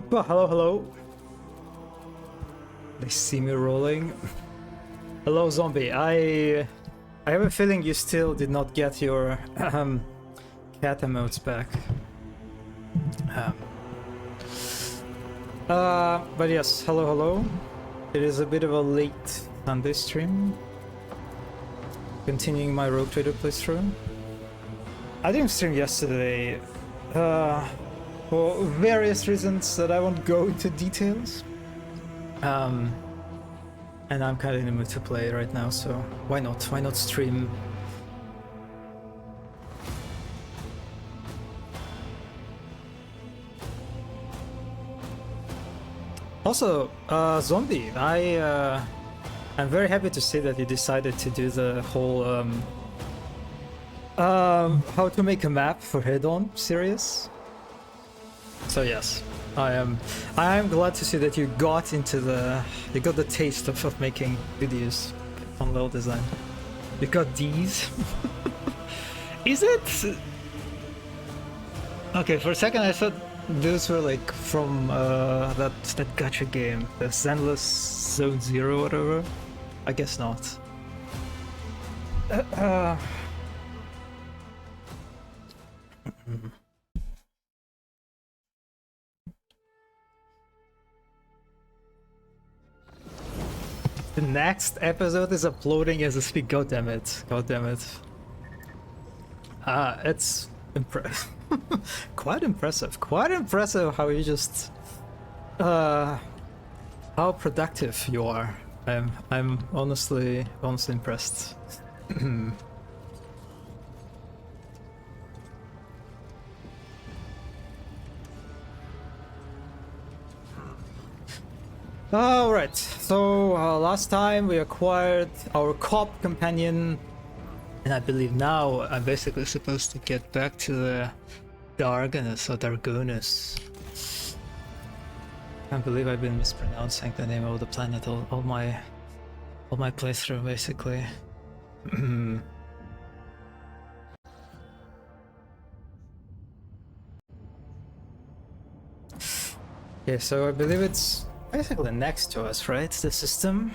Hello, hello. They see me rolling. Hello, zombie. I have a feeling you still did not get your cat emotes back. But yes, hello, hello. It is a bit of a late Sunday stream. Continuing my Rogue Trader playthrough. I didn't stream yesterday for various reasons that I won't go into details. And I'm kind of in the mood to play right now, so why not? Why not stream? Also, zombie, I'm very happy to see that you decided to do the whole how to make a map for Head-On series. So yes, I am glad to see that you got the taste of making videos on level design. You got these. Is it? Okay, for a second I thought those were like from that gacha game, the Zenless Zone Zero, whatever. I guess not. The next episode is uploading as I speak. God damn it! God damn it! It's quite impressive. Quite impressive how you just how productive you are. I'm honestly impressed. Alright, so last time we acquired our cop companion, and I believe now I'm basically supposed to get back to the Dargonus or Dargonus. Can't believe I've been mispronouncing the name of the planet all my playthrough basically. Okay, so I believe it's basically next to us, right? The system.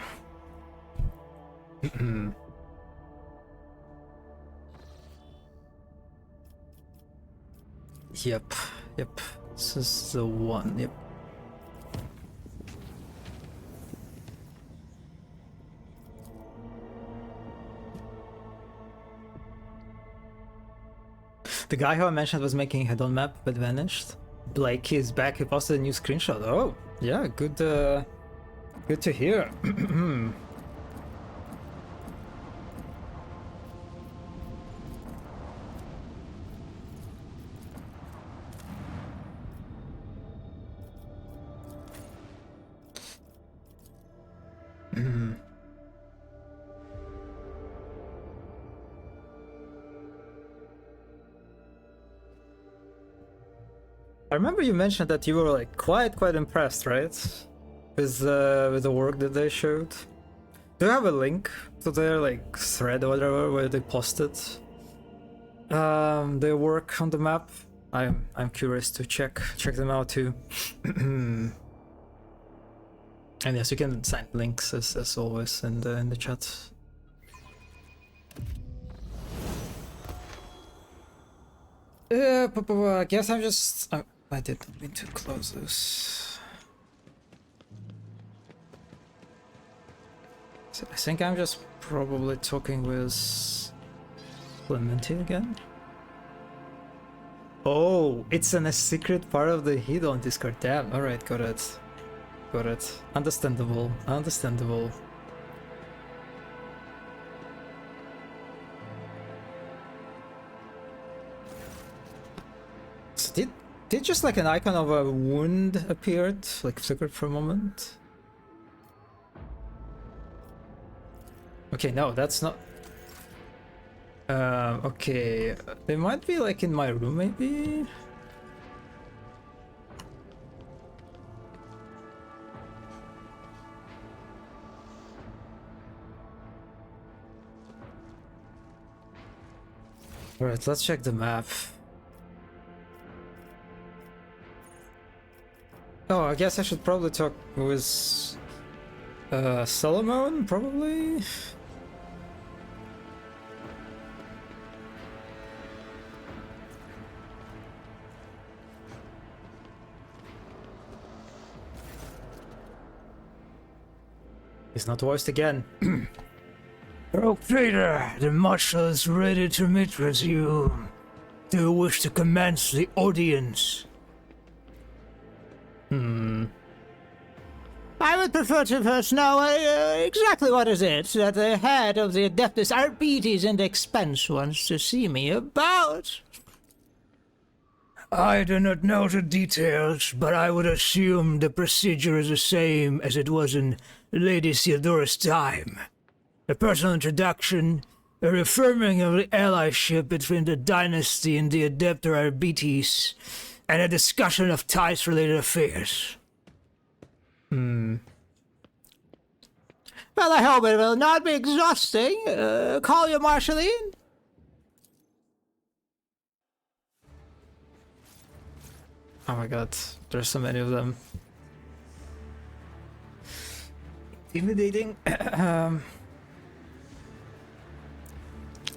Yep. This is the one. Yep. The guy who I mentioned was making a head-on map but vanished. Blake is back. He posted a new screenshot. Oh, yeah, good to hear. I remember you mentioned that you were like quite impressed, right? With the work that they showed. Do you have a link to their like thread or whatever where they posted their work on the map? I'm curious to check them out too. And yes, you can sign links as always in the chat. I guess I'm just. I didn't mean to close this. So I think I'm just probably talking with Clementi again. Oh, it's a secret part of the Head-On Discord. Damn. All right, got it. Understandable. So did just like an icon of a wound appeared, like flickered for a moment? Okay, no, that's not. Okay, they might be like in my room, maybe. Alright, let's check the map. Oh, I guess I should probably talk with Solomon, probably? He's not voiced again. Oh, Peter, the marshal is ready to meet with you. Do you wish to commence the audience? I would prefer to first know exactly what is it that the head of the Adeptus Arbites and Expense wants to see me about. I do not know the details, but I would assume the procedure is the same as it was in Lady Theodora's time. A personal introduction, a reaffirming of the allyship between the dynasty and the Adeptus Arbites, and a discussion of ties-related affairs. Well, I hope it will not be exhausting. Call your marshal in. Oh my god, there's so many of them. Intimidating.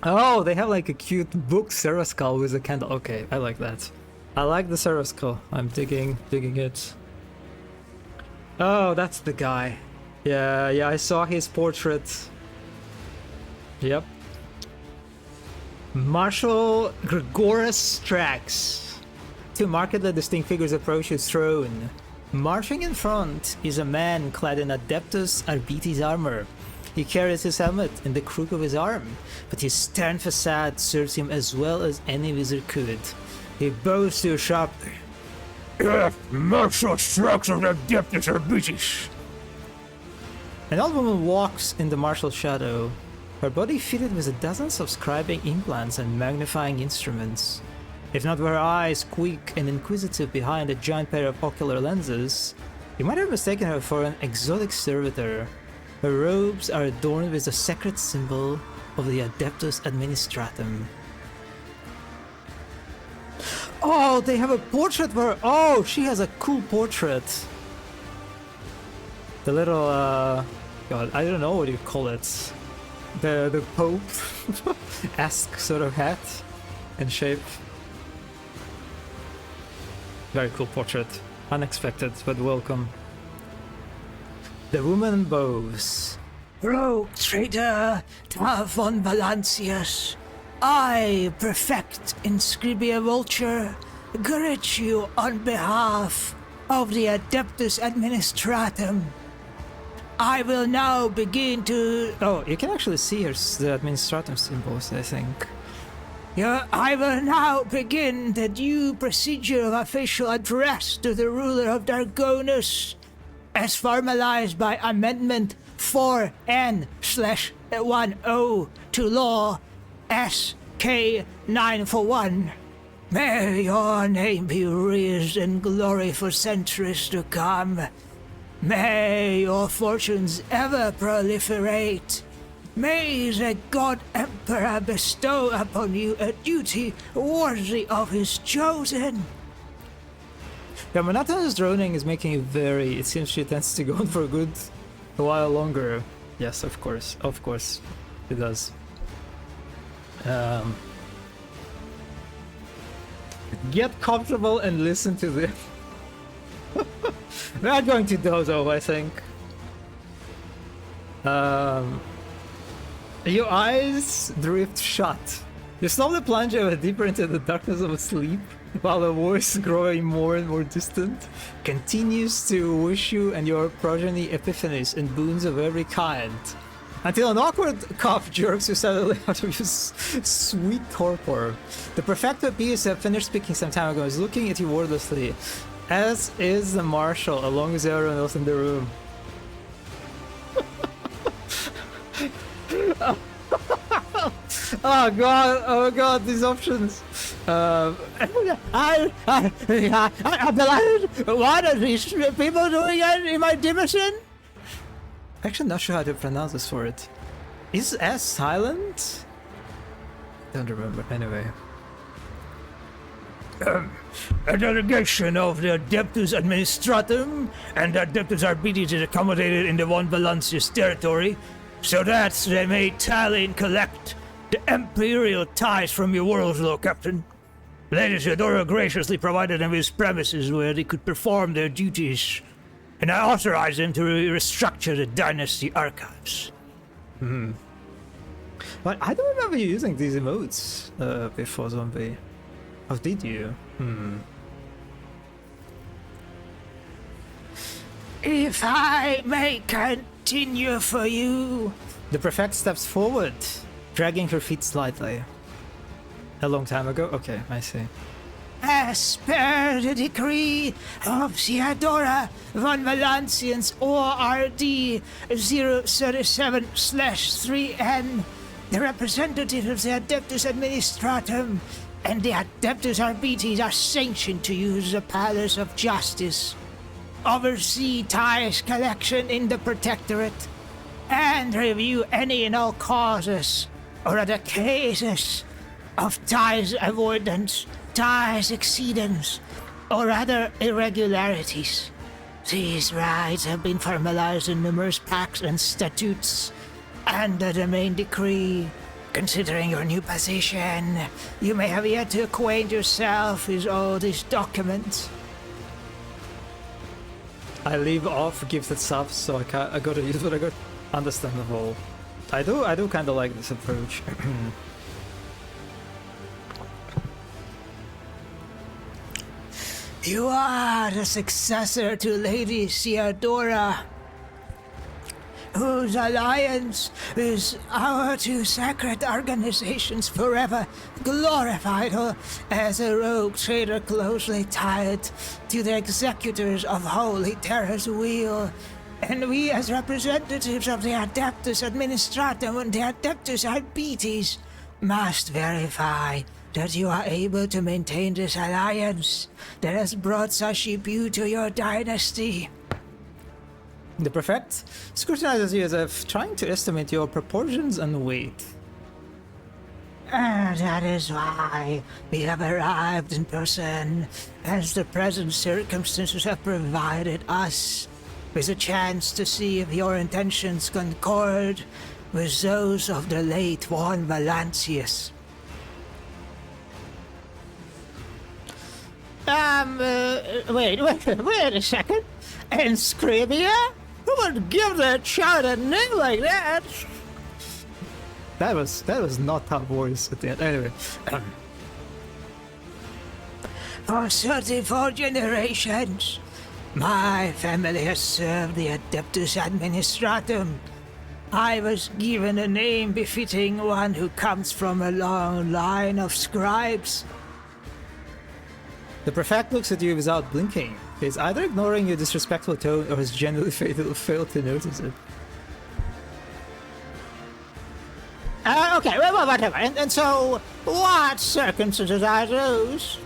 Oh, they have like a cute book, Serascal with a candle. Okay, I like that. I like the Serascal. I'm digging it. Oh, that's the guy. Yeah, I saw his portrait. Yep. Marshal Gregorus Strax. Two markedly distinct figures approach his throne. Marching in front is a man clad in Adeptus Arbites armor. He carries his helmet in the crook of his arm, but his stern facade serves him as well as any wizard could. He bows to you sharply. Marshal Strax of the Adeptus Arbites. An old woman walks in the marshal's shadow, her body fitted with dozens of scribing implants and magnifying instruments. If not for her eyes quick and inquisitive behind a giant pair of ocular lenses, you might have mistaken her for an exotic servitor. Her robes are adorned with the sacred symbol of the Adeptus Administratum. Oh, they have a portrait for her! Oh, she has a cool portrait! The little, God, I don't know what you call it. The Pope-esque sort of hat and shape. Very cool portrait. Unexpected, but welcome. The woman bows. Rogue traitor, Tar von Valancius. I, Prefect Inscribia Vulture, greet you on behalf of the Adeptus Administratum. I will now begin to... Oh, you can actually see here the Administratum symbols, I think. I will now begin the due procedure of official address to the ruler of Dargonus, as formalized by Amendment 4N/10 to Law SK941. May your name be raised in glory for centuries to come. May your fortunes ever proliferate. May the God Emperor bestow upon you a duty worthy of his chosen. Yeah, monotonous droning is making it very... It seems she tends to go on for a while longer. Yes, of course, it does. Get comfortable and listen to this. We are going to dozo, I think. Your eyes drift shut. You slowly plunge ever deeper into the darkness of sleep, while the voice, growing more and more distant, continues to wish you and your progeny epiphanies and boons of every kind, until an awkward cough jerks you suddenly out of your sweet torpor. The Prefect appears to have finished speaking some time ago and is looking at you wordlessly, as is the Marshal, along with everyone else in the room. Oh god, these options. What are these people doing in my division? Actually not sure how to pronounce this for it. Is S silent? Don't remember. Anyway. A delegation of the Adeptus Administratum and Adeptus Arbites is accommodated in the Von Valancius territory, so that they may tally and collect the imperial ties from your worlds, Lord Captain. Lady Theodora graciously provided them with premises where they could perform their duties, and I authorized them to restructure the dynasty archives. But I don't remember you using these emotes before Zombie. Oh, did you? If I may continue for you. The prefect steps forward, dragging her feet slightly. A long time ago? Okay, I see. As per the decree of Theodora von Valancians ORD 037/3N, the representative of the Adeptus Administratum and the Adeptus Arbites are sanctioned to use the Palace of Justice, oversee ties collection in the Protectorate, and review any and all causes or other cases of ties avoidance, ties exceedance, or other irregularities. These rights have been formalized in numerous pacts and statutes under the main decree. Considering your new position, you may have yet to acquaint yourself with all these documents. I leave off gifted subs, so I gotta use what I got. Understandable. I do kind of like this approach. You are the successor to Lady Theodora, whose alliance with our two sacred organizations forever glorified her as a rogue traitor closely tied to the executors of Holy Terra's wheel. And we, as representatives of the Adeptus Administratum and the Adeptus Arbites, must verify that you are able to maintain this alliance that has brought such rebuke to your dynasty. The prefect scrutinizes you as if trying to estimate your proportions and weight. And that is why we have arrived in person, as the present circumstances have provided us with a chance to see if your intentions concord with those of the late Von Valancius. Wait a second. Inscribia? Who would give that child a name like that? That was not top voice at the end. Anyway. For 34 generations, my family has served the Adeptus Administratum. I was given a name befitting one who comes from a long line of scribes. The prefect looks at you without blinking. He's either ignoring your disrespectful tone or has genuinely failed to notice it. Okay, well, whatever. And so, what circumstances are those?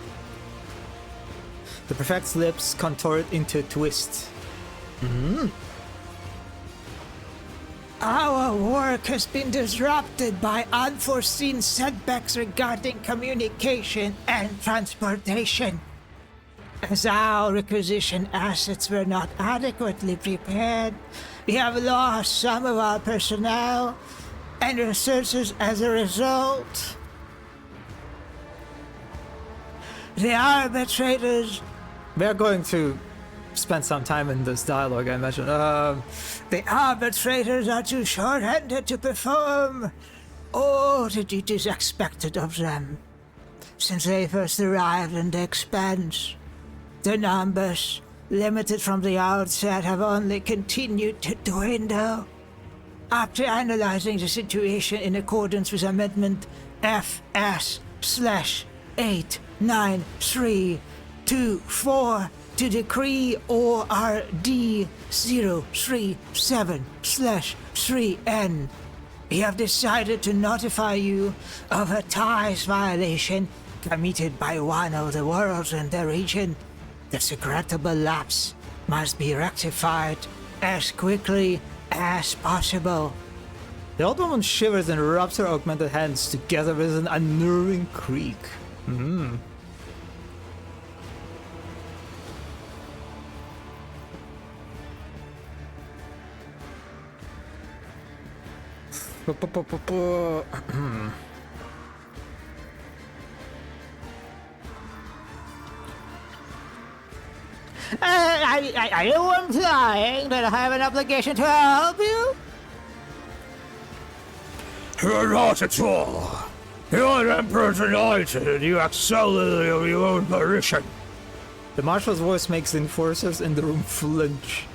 The prefect's lips contort into a twist. Our work has been disrupted by unforeseen setbacks regarding communication and transportation. As our requisition assets were not adequately prepared, we have lost some of our personnel and resources as a result. The arbitrators... We're going to spend some time in this dialogue, I imagine. The arbitrators are too short-handed to perform all the duties expected of them. Since they first arrived in the Expanse, the numbers, limited from the outset, have only continued to dwindle. After analyzing the situation in accordance with Amendment FS/89324 to Decree ORD 037/3N, we have decided to notify you of a ties violation committed by one of the worlds in the region. This regrettable lapse must be rectified as quickly as possible. The old woman shivers and rubs her augmented hands together with an unnerving creak. Hmm. Are you implying that I have an obligation to help you? You're not at all. You're an emperor anointed, and you act solely of your own volition. The marshal's voice makes the enforcers in the room flinch.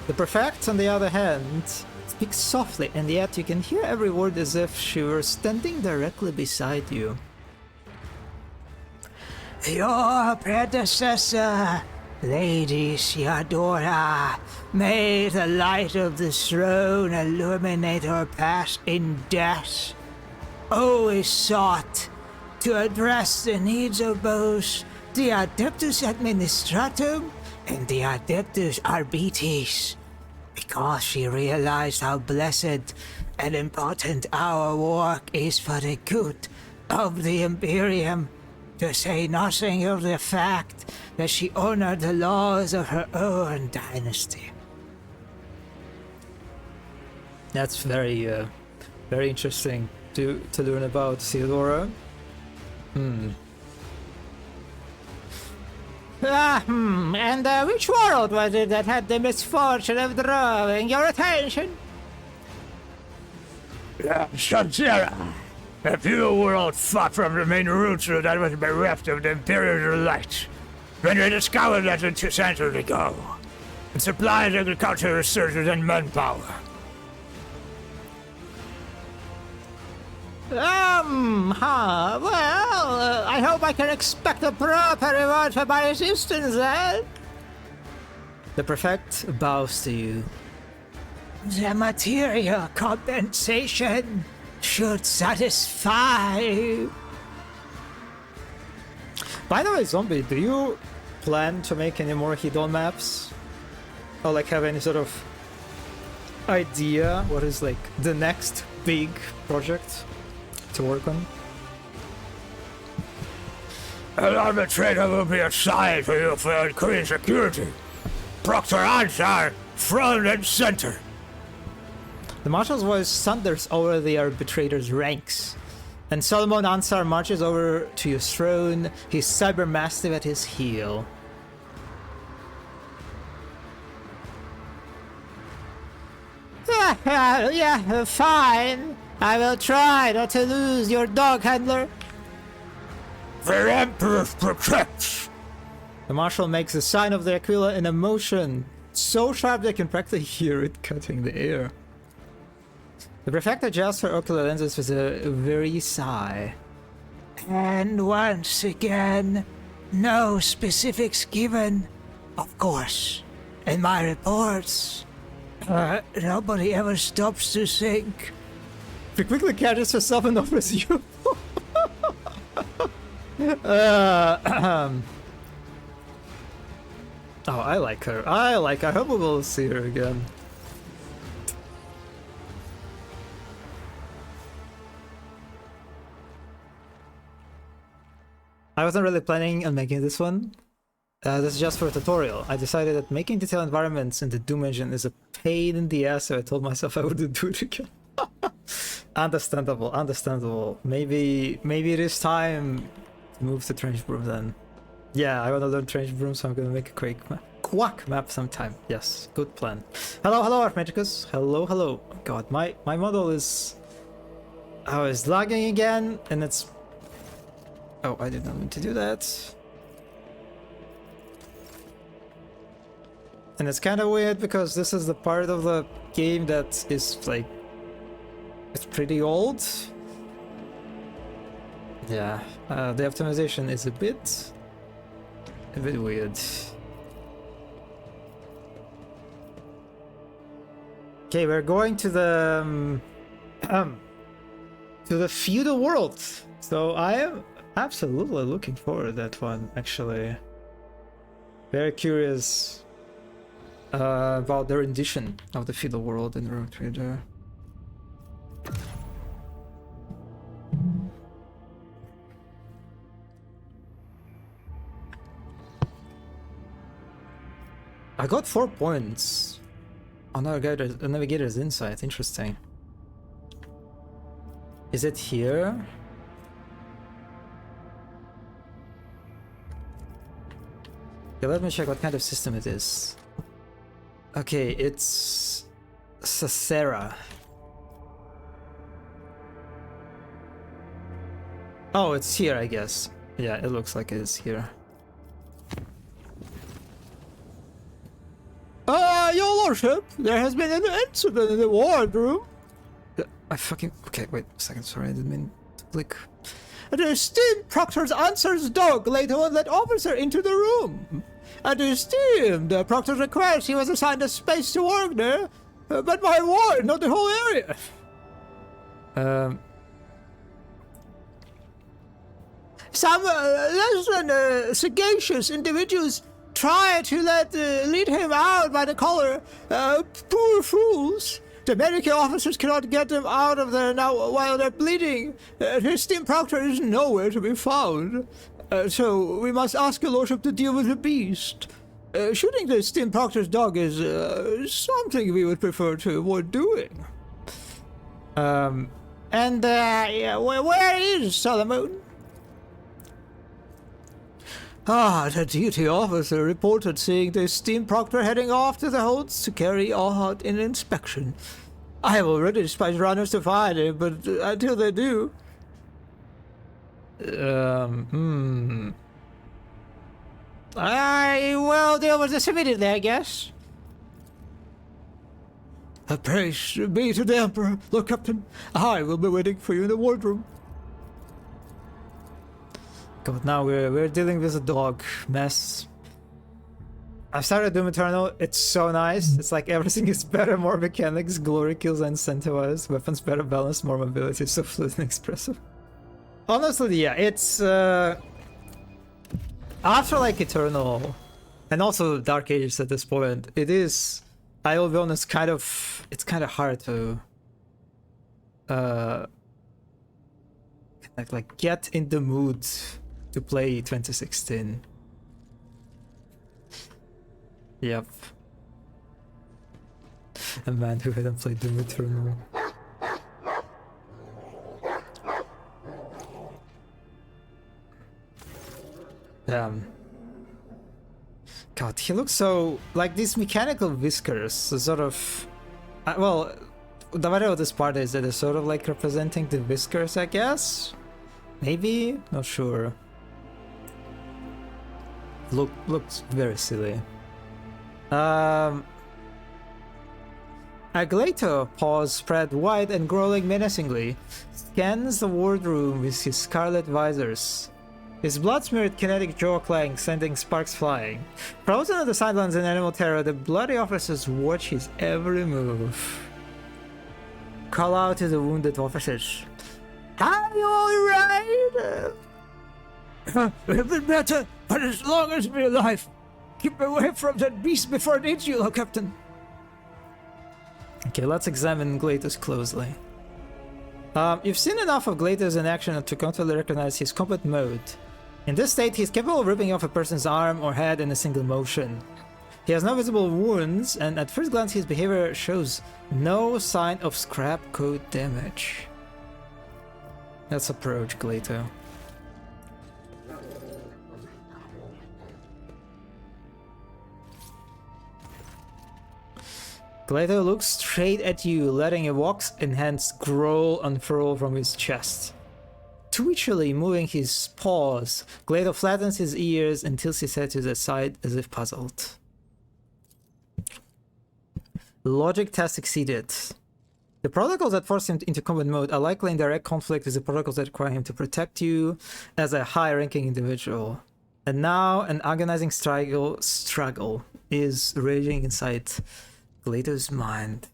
The prefect, on the other hand, speaks softly, and yet you can hear every word as if she were standing directly beside you. Your predecessor, Lady Theodora, may the light of the throne illuminate her path in death, always sought to address the needs of both the Adeptus Administratum and the Adeptus Arbitis, because she realized how blessed and important our work is for the good of the Imperium, to say nothing of the fact that she honored the laws of her own dynasty. That's very interesting to learn about Theodora. And which world was it that had the misfortune of drawing your attention? Shantira, a few world fought from the main route that was bereft of the Imperial light, when they discovered that 2 centuries ago, and supplied agricultural researchers and manpower. Well, I hope I can expect a proper reward for my assistance then. The prefect bows to you. The material compensation should satisfy. By the way, Zombie, do you plan to make any more Hedon maps? Or like have any sort of idea what is like the next big project to work on? An arbitrator will be assigned for you for increased security. Proctor answer, front and center. The marshal's voice thunders over the arbitrator's ranks, and Solomon Ansar marches over to your throne, his cyber mastiff at his heel. Yeah, fine. I will try not to lose your dog handler. The Emperor protects. The marshal makes the sign of the Aquila in a motion so sharp they can practically hear it cutting the air. The prefect adjusts her ocular lenses with a weary sigh. And once again, no specifics given, of course. In my reports, nobody ever stops to think. She quickly catches herself and offers you. Oh, I like her. I hope we will see her again. I wasn't really planning on making this one. This is just for a tutorial. I decided that making detailed environments in the Doom engine is a pain in the ass, so I told myself I wouldn't do it again. Understandable. Maybe it is time to move to Trench Broom then. Yeah, I want to learn Trench Broom, so I'm gonna make a quack map sometime. Yes, good plan. Hello, Archmagicus. Hello. God, my model is... Oh, it's lagging again, and it's... Oh, I did not mean to do that. And it's kind of weird because this is the part of the game that is like... It's pretty old. Yeah, the optimization is a bit weird. Okay, we're going to the feudal world. So I am absolutely looking forward to that one, actually. Very curious about the rendition of the feudal world in Rogue Trader. I got 4 points on Navigator's Insight. Interesting. Is it here? Okay, let me check what kind of system it is. Okay, it's Sacera. Oh, it's here, I guess. Yeah, it looks like it is here. Your lordship, there has been an incident in the wardroom. I fucking... Okay, wait a second, sorry, I didn't mean to click. The esteemed Proctor's answer's dog later on let officer into the room. At the esteemed Proctor's request, he was assigned a space to work there, but my ward, not the whole area. Some less than sagacious individuals try to lead him out by the collar. Poor fools. The medical officers cannot get them out of there now while they're bleeding. His esteemed Proctor is nowhere to be found. So we must ask your lordship to deal with the beast. Shooting the esteemed Proctor's dog is something we would prefer to avoid doing. Where is Solomon? The duty officer reported seeing the esteemed Proctor heading off to the holds to carry out an inspection. I have already dispatched runners to find him, but until they do... I will deal with this immediately, I guess. Praise be to the Emperor. Lord Captain, I will be waiting for you in the wardroom. God, now we're dealing with a dog mess. I've started Doom Eternal. It's so nice. It's like everything is better, more mechanics, glory kills incentivized, weapons better balanced, more mobility, so fluid and expressive. Honestly, yeah, it's after like Eternal and also Dark Ages at this point, it is, I will be honest, it's kind of hard to like get in the mood to play 2016. Yep. A man who hadn't played Doom Eternal. God, he looks so... like these mechanical whiskers, sort of... well, the matter of this part is that they're sort of like representing the whiskers, I guess? Maybe? Not sure. Looks very silly. Aglato, paws spread wide and growling menacingly, scans the wardroom with his scarlet visors. His blood-smeared kinetic jaw clang, sending sparks flying. Frozen on the sidelines in animal terror, the bloody officers watch his every move. Call out to the wounded officers. Are you alright? We've been better, but as long as we're alive, keep away from that beast before it eats you, Lord Captain. Okay, let's examine Glatus closely. You've seen enough of Glatus in action to confidently recognize his combat mode. In this state, he's capable of ripping off a person's arm or head in a single motion. He has no visible wounds, and at first glance his behavior shows no sign of scrap code damage. Let's approach Glato. Glato looks straight at you, letting a wax-enhanced growl unfurl from his chest. Twitchily moving his paws, Glato flattens his ears and tilts his head to the side as if puzzled. Logic test succeeded. The protocols that force him into combat mode are likely in direct conflict with the protocols that require him to protect you as a high-ranking individual. And now an agonizing struggle is raging inside Glato's mind.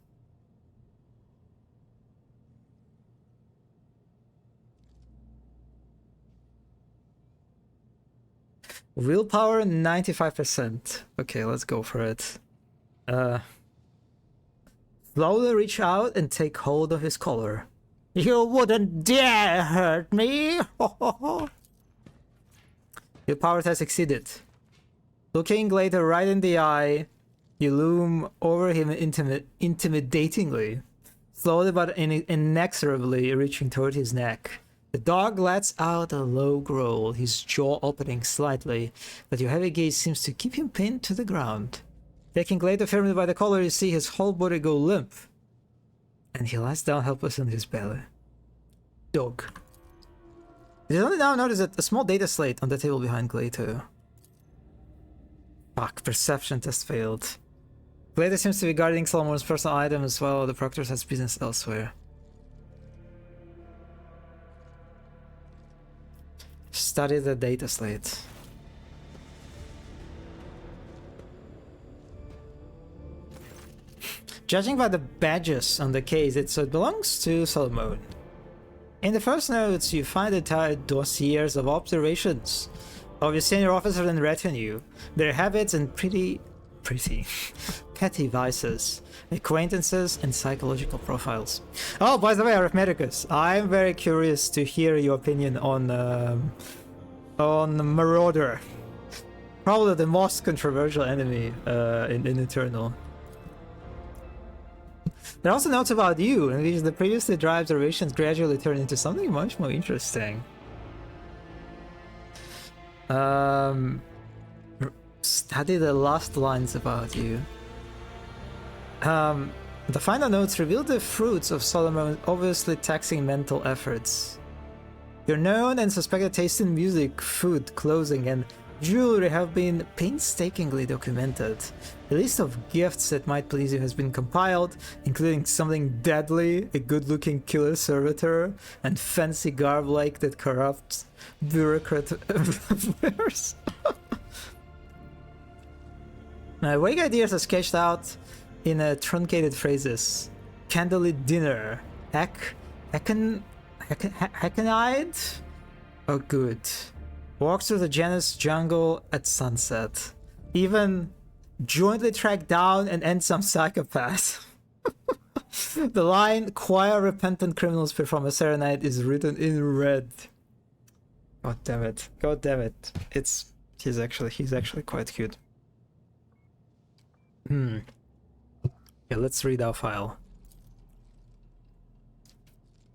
Willpower 95%. Okay, let's go for it. Slowly reach out and take hold of his collar. You wouldn't dare hurt me! Willpower test succeeded. Looking Glato right in the eye, You loom over him intimidatingly, slowly but inexorably reaching toward his neck. The dog lets out a low growl, his jaw opening slightly, but your heavy gaze seems to keep him pinned to the ground. Taking Glader firmly by the collar, you see his whole body go limp, and he lies down helpless on his belly. Dog. You only now notice that a small data slate on the table behind Glader. Fuck, perception test failed. Glader seems to be guarding Solomon's personal items while the proctor has business elsewhere. Study the data slate. Judging by the badges on the case, it belongs to Solomon. In the first notes, you find entire dossiers of observations of your senior officer and retinue, their habits and petty vices, acquaintances, and psychological profiles. Oh, by the way, Arithmeticus, I'm very curious to hear your opinion on Marauder. Probably the most controversial enemy in Eternal. There are also notes about you, in which the previously dry observations gradually turn into something much more interesting. Study the last lines about you. The final notes reveal the fruits of Solomon's obviously taxing mental efforts. Your known and suspected taste in music, food, clothing, and jewelry have been painstakingly documented. A list of gifts that might please you has been compiled, including something deadly, a good-looking killer servitor, and fancy garb like that corrupt bureaucrat wears. Vague ideas are sketched out in truncated phrases. Candlelit dinner. Heckenide? Oh, good. Walks through the Janus jungle at sunset. Even jointly track down and end some psychopath. The line, choir repentant criminals perform a serenade, is written in red. God damn it. God damn it. He's actually quite cute. Yeah, let's read our file.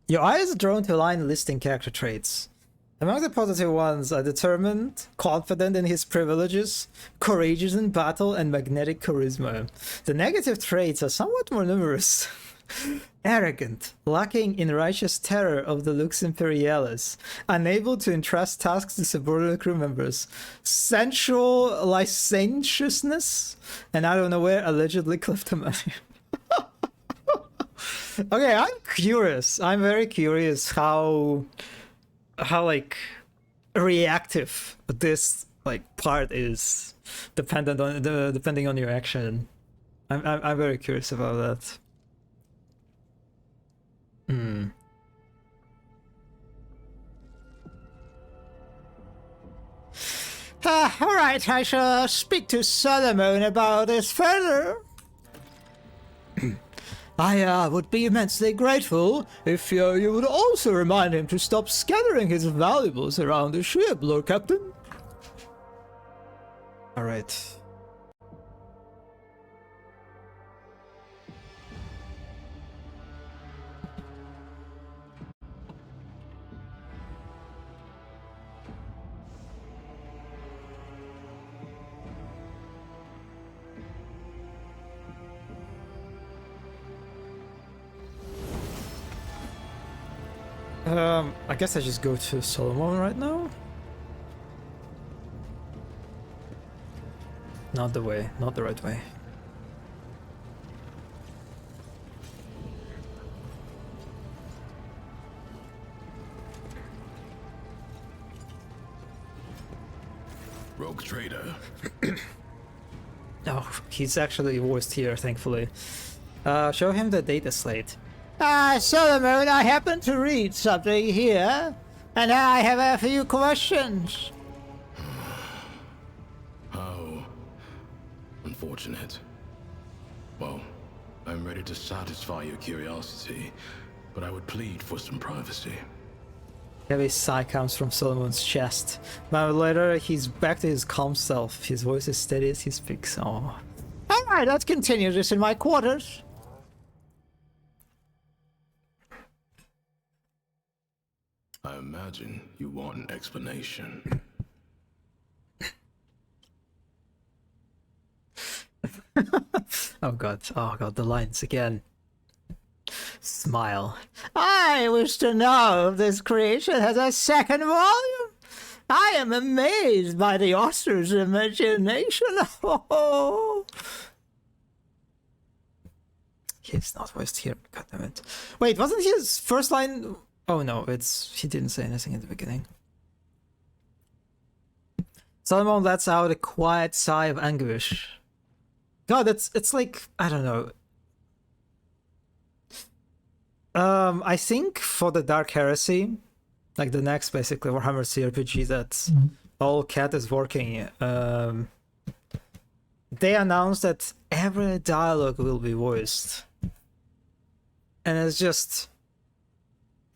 Your eye is drawn to a line listing character traits. Among the positive ones are determined, confident in his privileges, courageous in battle, and magnetic charisma. The negative traits are somewhat more numerous. Arrogant, lacking in righteous terror of the lux Imperialis, unable to entrust tasks to subordinate crew members, sensual licentiousness, and I don't know where, allegedly kleptomania. Okay, I'm curious. I'm very curious how like reactive this like part is depending on your action. I'm very curious about that. All right, I shall speak to Solomon about this further. I would be immensely grateful if you would also remind him to stop scattering his valuables around the ship, Lord Captain. All right. I guess I just go to Solomon right now. Not the way, not the right way. Rogue trader. Oh, he's actually voiced here, thankfully. Show him the data slate. Solomon, I happen to read something here, and I have a few questions. How unfortunate. Well, I'm ready to satisfy your curiosity, but I would plead for some privacy. Heavy sigh comes from Solomon's chest. But later, he's back to his calm self. His voice is steady as he speaks. Oh. All Alright, let's continue this in my quarters. I imagine you want an explanation. Oh god, the lines again. Smile. I wish to know if this creation has a second volume. I am amazed by the author's imagination. He's not voiced here, god damn it. Wait, wasn't his first line... Oh no, he didn't say anything in the beginning. Solomon lets out a quiet sigh of anguish. God, it's like, I don't know. I think for the Dark Heresy, like the next basically Warhammer CRPG that all Cat is working, they announced that every dialogue will be voiced. And it's just,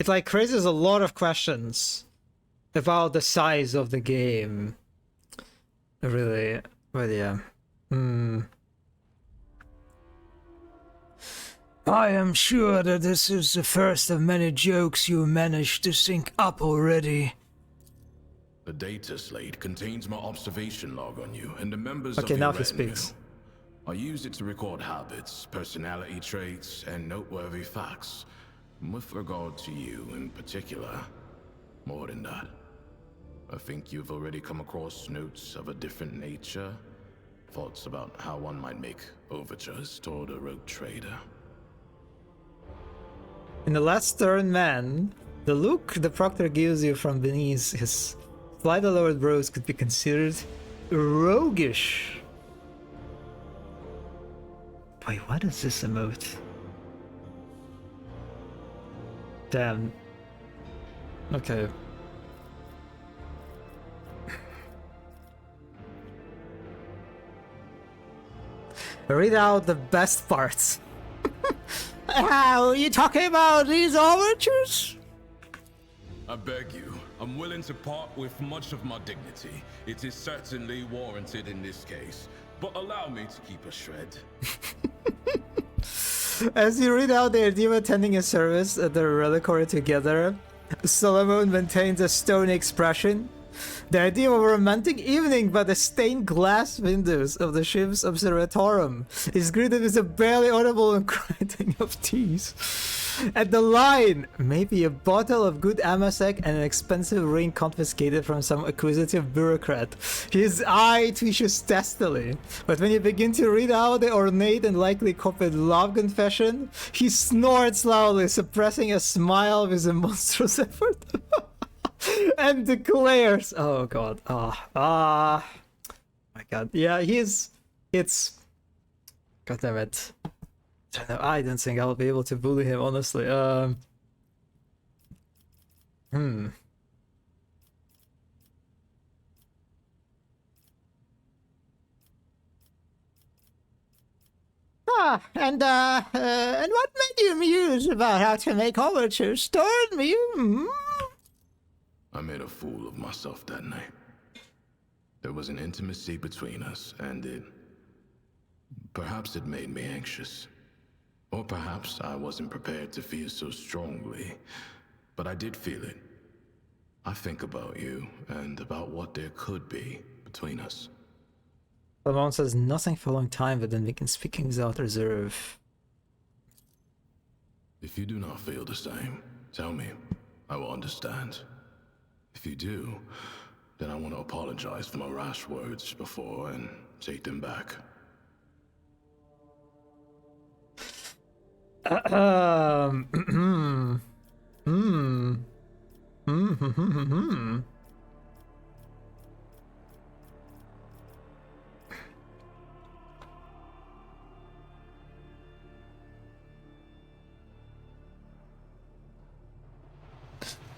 it like raises a lot of questions about the size of the game. Really, but yeah. I am sure that this is the first of many jokes you managed to sync up already. The data slate contains my observation log on you and the members Okay, of now your he retinue. speaks. I use it to record habits, personality traits, and noteworthy facts. With regard to you in particular, more than that, I think you've already come across notes of a different nature. Thoughts about how one might make overtures toward a rogue trader. In The Last Stern Man, the look the Proctor gives you from beneath his slightly lowered brows could be considered roguish. Wait, what is this emote? Damn. Okay. Read out the best parts. How are you talking about these overtures? I beg you, I'm willing to part with much of my dignity. It is certainly warranted in this case, but allow me to keep a shred. As you read out the idea of attending a service at the reliquary together, Solomon maintains a stony expression. The idea of a romantic evening by the stained glass windows of the ship's observatorium is greeted with a barely audible grinding of teeth. At the line, maybe a bottle of good Amasek and an expensive ring confiscated from some acquisitive bureaucrat. His eye twitches testily, but when you begin to read out the ornate and likely copied love confession, he snorts loudly, suppressing a smile with a monstrous effort. And declares, oh god, my god, yeah, it's, god damn it, I don't think I'll be able to bully him, honestly. And what made you muse about how to make overtures? Stirred me. I made a fool of myself that night. There was an intimacy between us, and perhaps it made me anxious. Or perhaps I wasn't prepared to feel so strongly, but I did feel it. I think about you, and about what there could be between us. Solomon says nothing for a long time, but then begins speaking without reserve. If you do not feel the same, tell me. I will understand. If you do, then I want to apologize for my rash words before and take them back.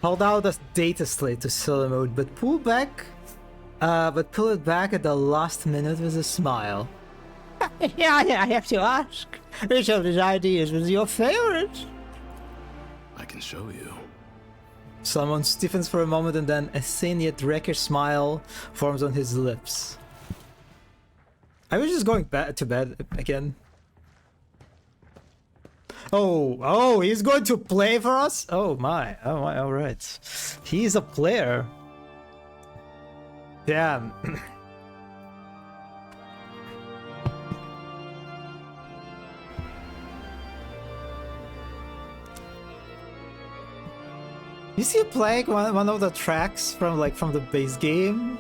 Hold out the data slate to solo mode, but pull it back at the last minute with a smile. Yeah, I have to ask. Which of these ideas was your favorite? I can show you. Solomon stiffens for a moment and then a thin yet rakish smile forms on his lips. I was just going to bed again. Oh, he's going to play for us? Oh my, alright. He's a player. Damn. You see playing one of the tracks from the base game?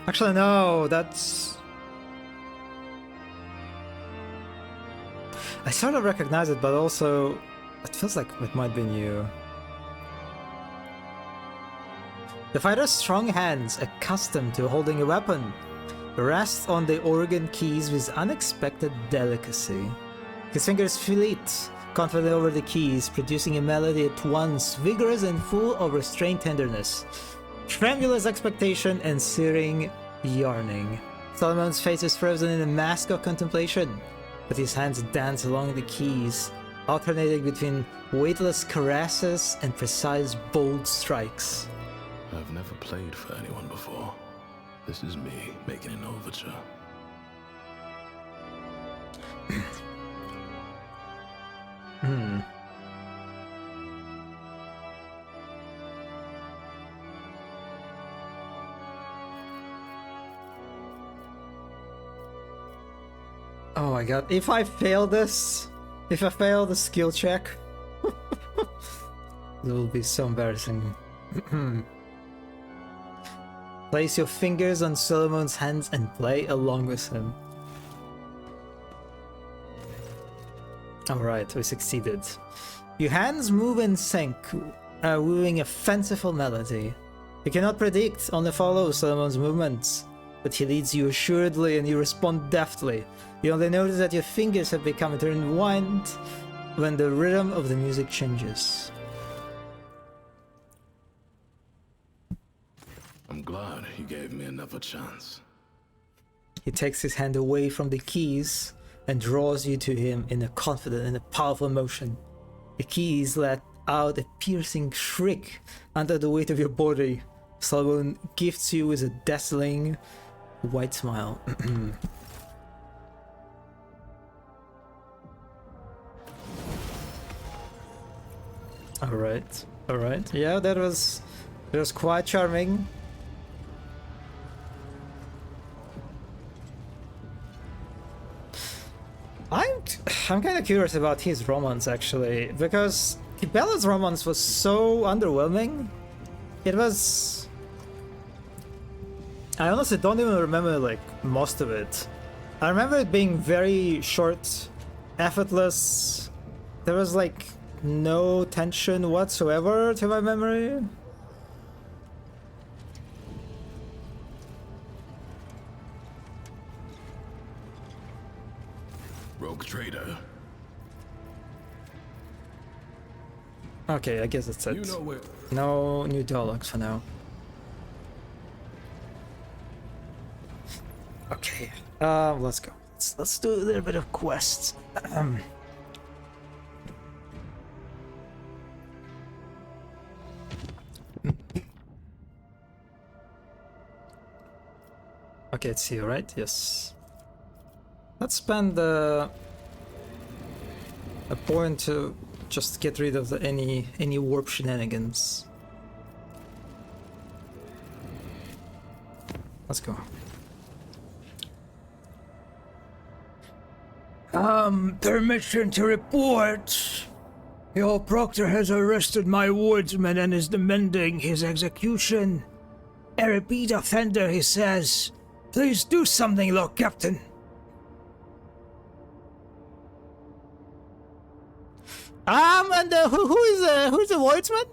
Actually no, that's... I sort of recognize it, but also it feels like it might be new. The fighter's strong hands, accustomed to holding a weapon, rest on the organ keys with unexpected delicacy. His fingers fleet, confident over the keys, producing a melody at once vigorous and full of restrained tenderness, tremulous expectation, and searing yearning. Solomon's face is frozen in a mask of contemplation, but his hands dance along the keys, alternating between weightless caresses and precise, bold strikes. I've never played for anyone before. This is me making an overture. Oh my god, if I fail this, if I fail the skill check, it will be so embarrassing. Place your fingers on Solomon's hands and play along with him. Alright, we succeeded. Your hands move in sync, wooing a fanciful melody. You cannot predict, only follow Solomon's movements, but he leads you assuredly and you respond deftly. You only notice that your fingers have become intertwined when the rhythm of the music changes. I'm glad he gave me another chance. He takes his hand away from the keys and draws you to him in a confident and a powerful motion. The keys let out a piercing shriek under the weight of your body. Solomon gifts you with a dazzling white smile. Alright. Yeah, that was quite charming. I'm kind of curious about his romance actually, because Tibella's romance was so underwhelming. It was... I honestly don't even remember like most of it. I remember it being very short, effortless. There was like no tension whatsoever to my memory. Rogue trader. Okay, I guess that's it. You know where... No new dialogues for now. Okay, let's go. Let's do a little bit of quests. Okay, it's here, right? Yes. Let's spend a point to just get rid of any warp shenanigans. Let's go. Permission to report. Your proctor has arrested my woodsman and is demanding his execution. A repeat offender, he says. Please do something, Lord Captain. And who's the woodsman?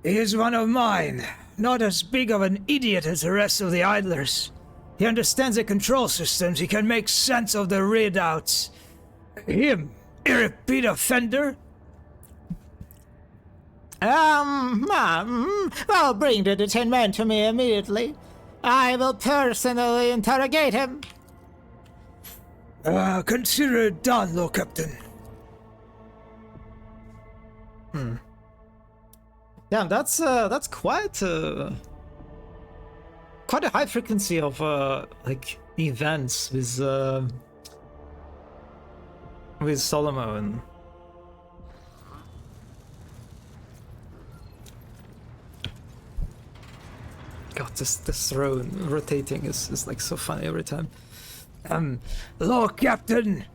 He is one of mine. Not as big of an idiot as the rest of the idlers. He understands the control systems. He can make sense of the readouts. Him, a repeat offender? Well, bring the detained man to me immediately. I will personally interrogate him. Consider it done, Lord Captain. Damn, that's quite quite a high frequency of like events with Solomon. God, this throne rotating is like so funny every time. Lord Captain,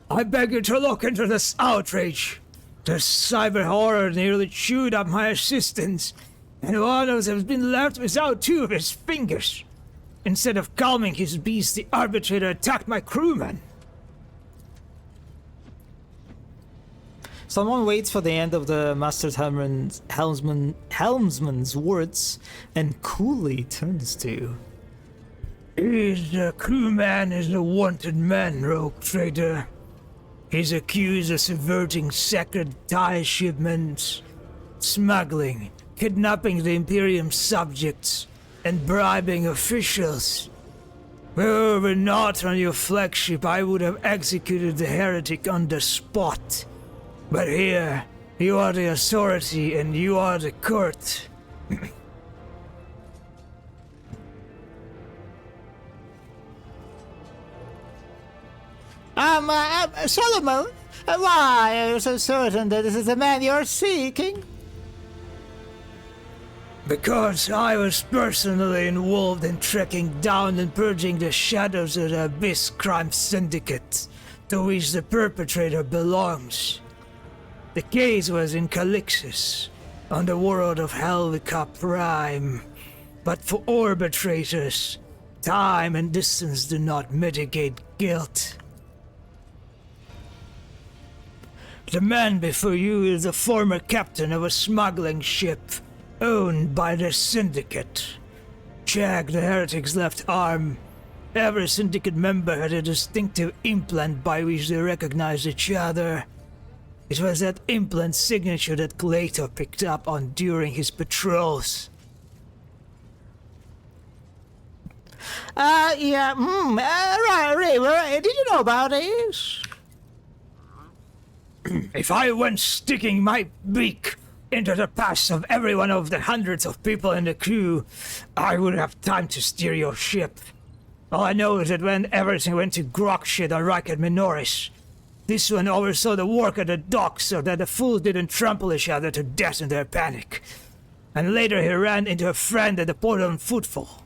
I beg you to look into this outrage. The cyber horror nearly chewed up my assistants, and one of them has been left without two of his fingers. Instead of calming his beast, the arbitrator attacked my crewman. Someone waits for the end of the Master's helmsman's words and coolly turns to... His crewman is a wanted man, rogue trader. He's accused of subverting sacred tie shipments, smuggling, kidnapping the Imperium subjects, and bribing officials. Were we not on your flagship, I would have executed the heretic on the spot. But here, you are the authority and you are the court. Solomon, why are you so certain that this is the man you're seeking? Because I was personally involved in tracking down and purging the shadows of the Abyss Crime Syndicate, to which the perpetrator belongs. The case was in Calixis, on the world of Helvica Prime. But for arbitrators, time and distance do not mitigate guilt. The man before you is the former captain of a smuggling ship owned by the Syndicate. Jag, the heretic's left arm. Every Syndicate member had a distinctive implant by which they recognized each other. It was that implant signature that Glator picked up on during his patrols. Right, did you know about this? If I went sticking my beak into the past of every one of the hundreds of people in the crew, I would have time to steer your ship. All I know is that when everything went to grok shit on Riker Minoris, this one oversaw the work at the docks so that the fools didn't trample each other to death in their panic. And later he ran into a friend at the port on Footfall,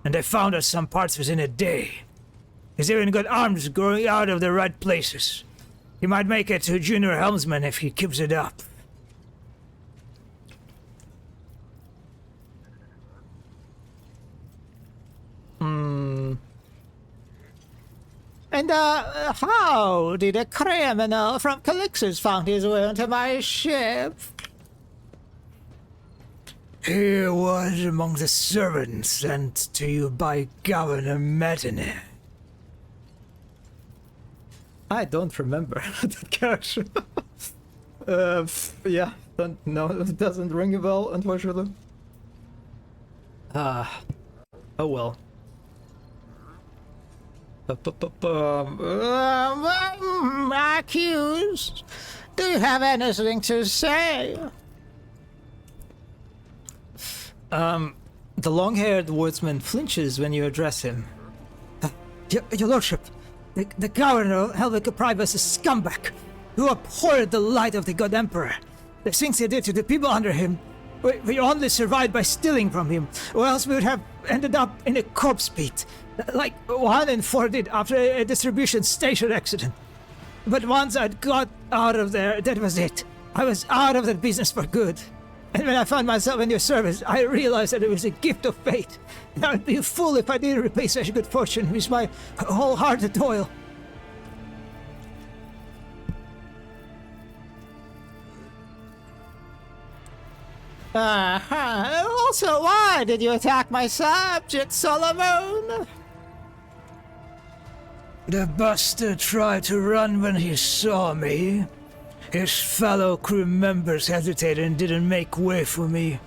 and they found us some parts within a day. He's even got arms growing out of the right places. He might make it to junior helmsman if he keeps it up. And, how did a criminal from Calixis find his way onto my ship? He was among the servants sent to you by Governor Metene. I don't remember that character. Yeah, no, it doesn't ring a bell, unfortunately. Oh well. Accused? Do you have anything to say? The long-haired wordsman flinches when you address him. Your lordship, the governor of Helvica Prime was a scumbag who abhorred the light of the god emperor. The things he did to the people under him, we only survived by stealing from him, or else we would have ended up in a corpse pit, like 1 in 4 did after a distribution station accident. But once I'd got out of there, that was it. I was out of that business for good. And when I found myself in your service, I realized that it was a gift of fate. And I would be a fool if I didn't repay such good fortune with my wholehearted toil. Also, why did you attack my subject, Solomon? The bastard tried to run when he saw me. His fellow crew members hesitated and didn't make way for me.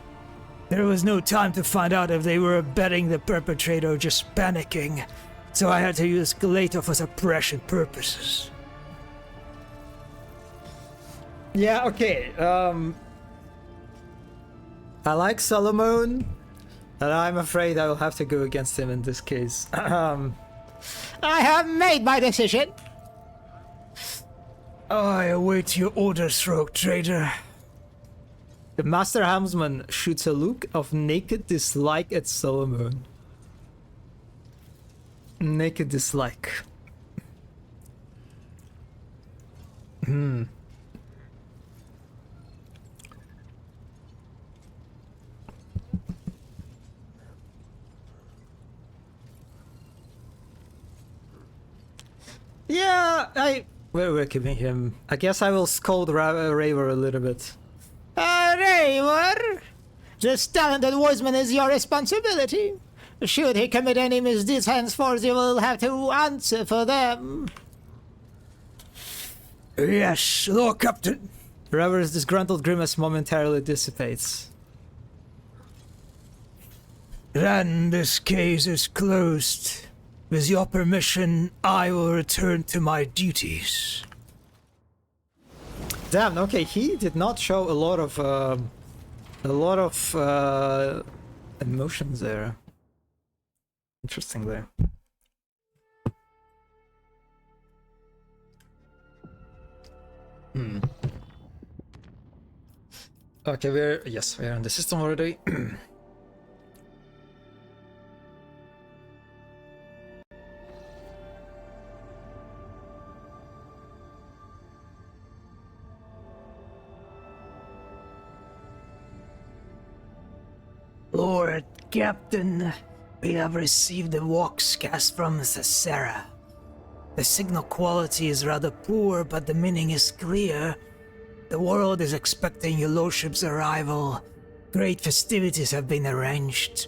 There was no time to find out if they were abetting the perpetrator or just panicking, so I had to use Glator for suppression purposes. Yeah, okay, I like Solomon, And I'm afraid I will have to go against him in this case. I have made my decision. I await your orders, rogue trader. The Master Helmsman shoots a look of naked dislike at Solomon. Naked dislike. Yeah, we're keeping him. I guess I will scold Raver a little bit. Raver, this talented woodsman is your responsibility. Should he commit any misdeeds henceforth, you will have to answer for them. Yes, Lord Captain. Raver's disgruntled grimace momentarily dissipates. Then this case is closed. With your permission, I will return to my duties. Damn. Okay, he did not show a lot of emotions there. Interesting there. Okay, we're in the system already. Lord Captain, we have received a walkscast from Thessera. The signal quality is rather poor, but the meaning is clear. The world is expecting your lordship's arrival. Great festivities have been arranged.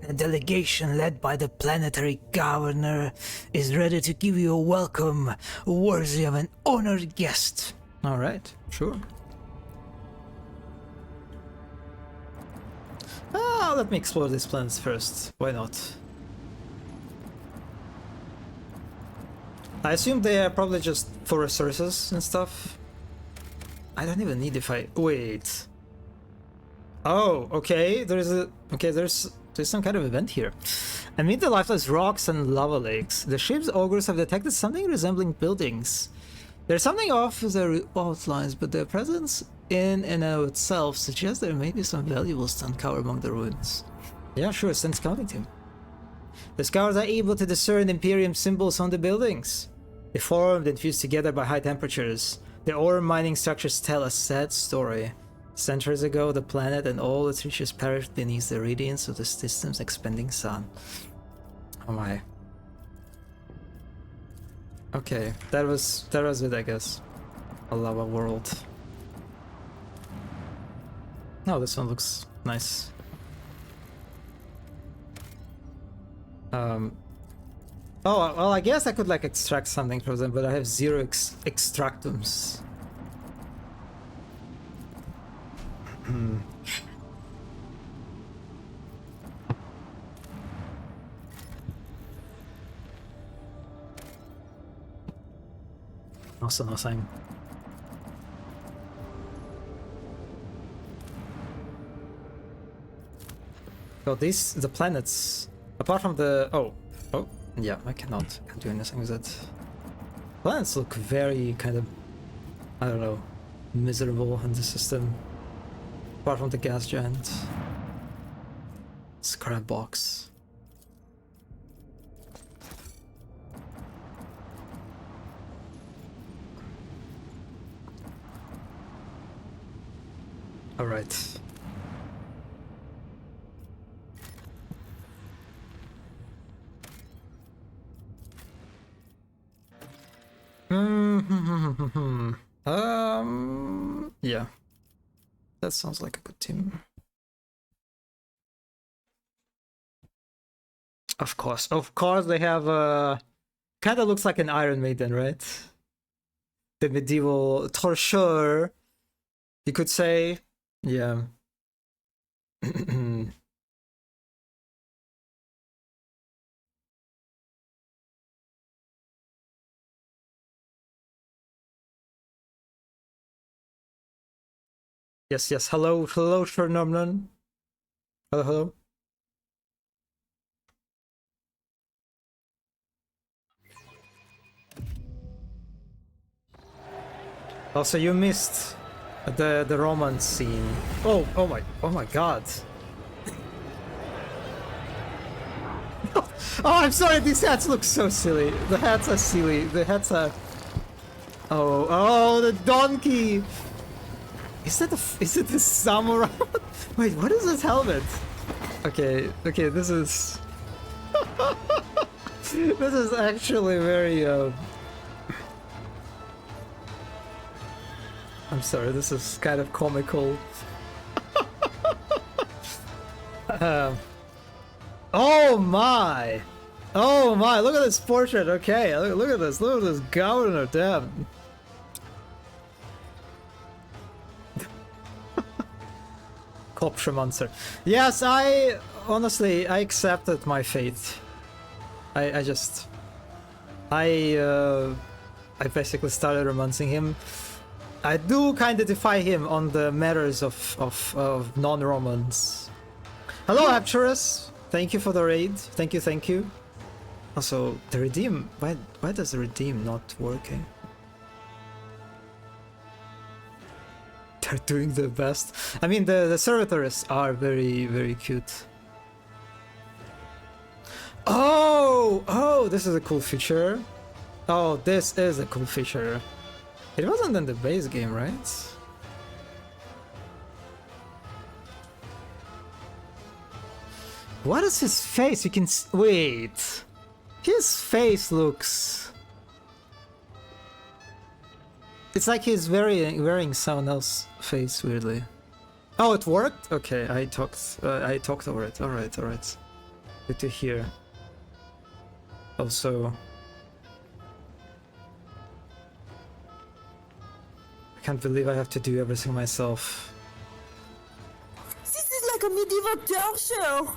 A delegation led by the planetary governor is ready to give you a welcome worthy of an honored guest. Alright, sure. Let me explore these planets first. Why not? I assume they are probably just for resources and stuff. I don't even need if I... Wait. Oh, okay. There's some kind of event here. Amid the lifeless rocks and lava lakes, the ship's augurs have detected something resembling buildings. There's something off their outlines, but their presence in and of itself suggests there may be some valuables to uncover among the ruins. Yeah, sure, send scouting team. The scouts are able to discern Imperium symbols on the buildings. They formed and fused together by high temperatures. The ore mining structures tell a sad story. Centuries ago, the planet and all its riches perished beneath the radiance of the system's expanding sun. Oh my. Okay, that was it, I guess. A lava world. No, this one looks nice. Oh, well, I guess I could like extract something from them, but I have zero extractums. Also nothing. So the planets, apart from the... Oh, yeah, can't do anything with it. Planets look very kind of, I don't know, miserable in the system. Apart from the gas giant. Scrap box. Alright. Yeah. That sounds like a good team. Of course they have kind of looks like an Iron Maiden, right? The medieval torture, you could say. Yeah. Yes, hello, Chernomnon. Hello. Also, you missed the romance scene. Oh my god. Oh, I'm sorry, these hats look so silly. The hats are silly. The hats are... Oh, the donkey! Is it the samurai? Wait, what is this helmet? Okay, this is... this is actually very, I'm sorry, this is kind of comical. Oh my! Oh my, look at this portrait, okay, look at this governor, damn. Kopschemancer. Yes, honestly, I accepted my fate. I basically started romancing him. I do kind of defy him on the matters of non-romance. Hello, Apturus. Thank you for the raid. Thank you. Also, the redeem. Why does the redeem not working? They're doing their best. I mean, the servitors are very, very cute. Oh, this is a cool feature. Oh, this is a cool feature. It wasn't in the base game, right? What is his face? You can wait. His face looks... It's like he's wearing someone else's face, weirdly. Oh, it worked? Okay, I talked over it. Alright. Good to hear. Also... I can't believe I have to do everything myself. This is like a medieval dog show.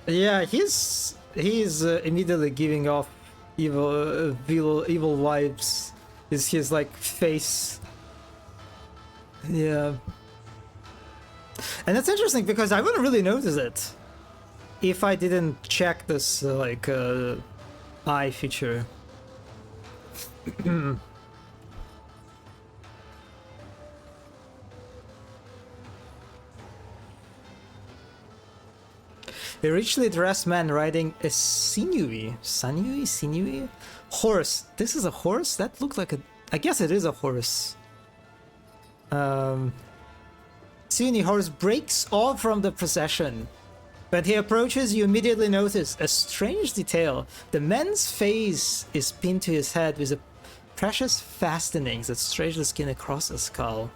Yeah, he's immediately giving off evil vibes. Is his like face? Yeah, and that's interesting because I wouldn't really notice it if I didn't check this eye feature. A richly dressed man riding a sinewy horse. This is a horse? That looks like a... I guess it is a horse. Sinewy horse breaks off from the procession. When he approaches, you immediately notice a strange detail. The man's face is pinned to his head with a precious fastenings that stretch the skin across the skull.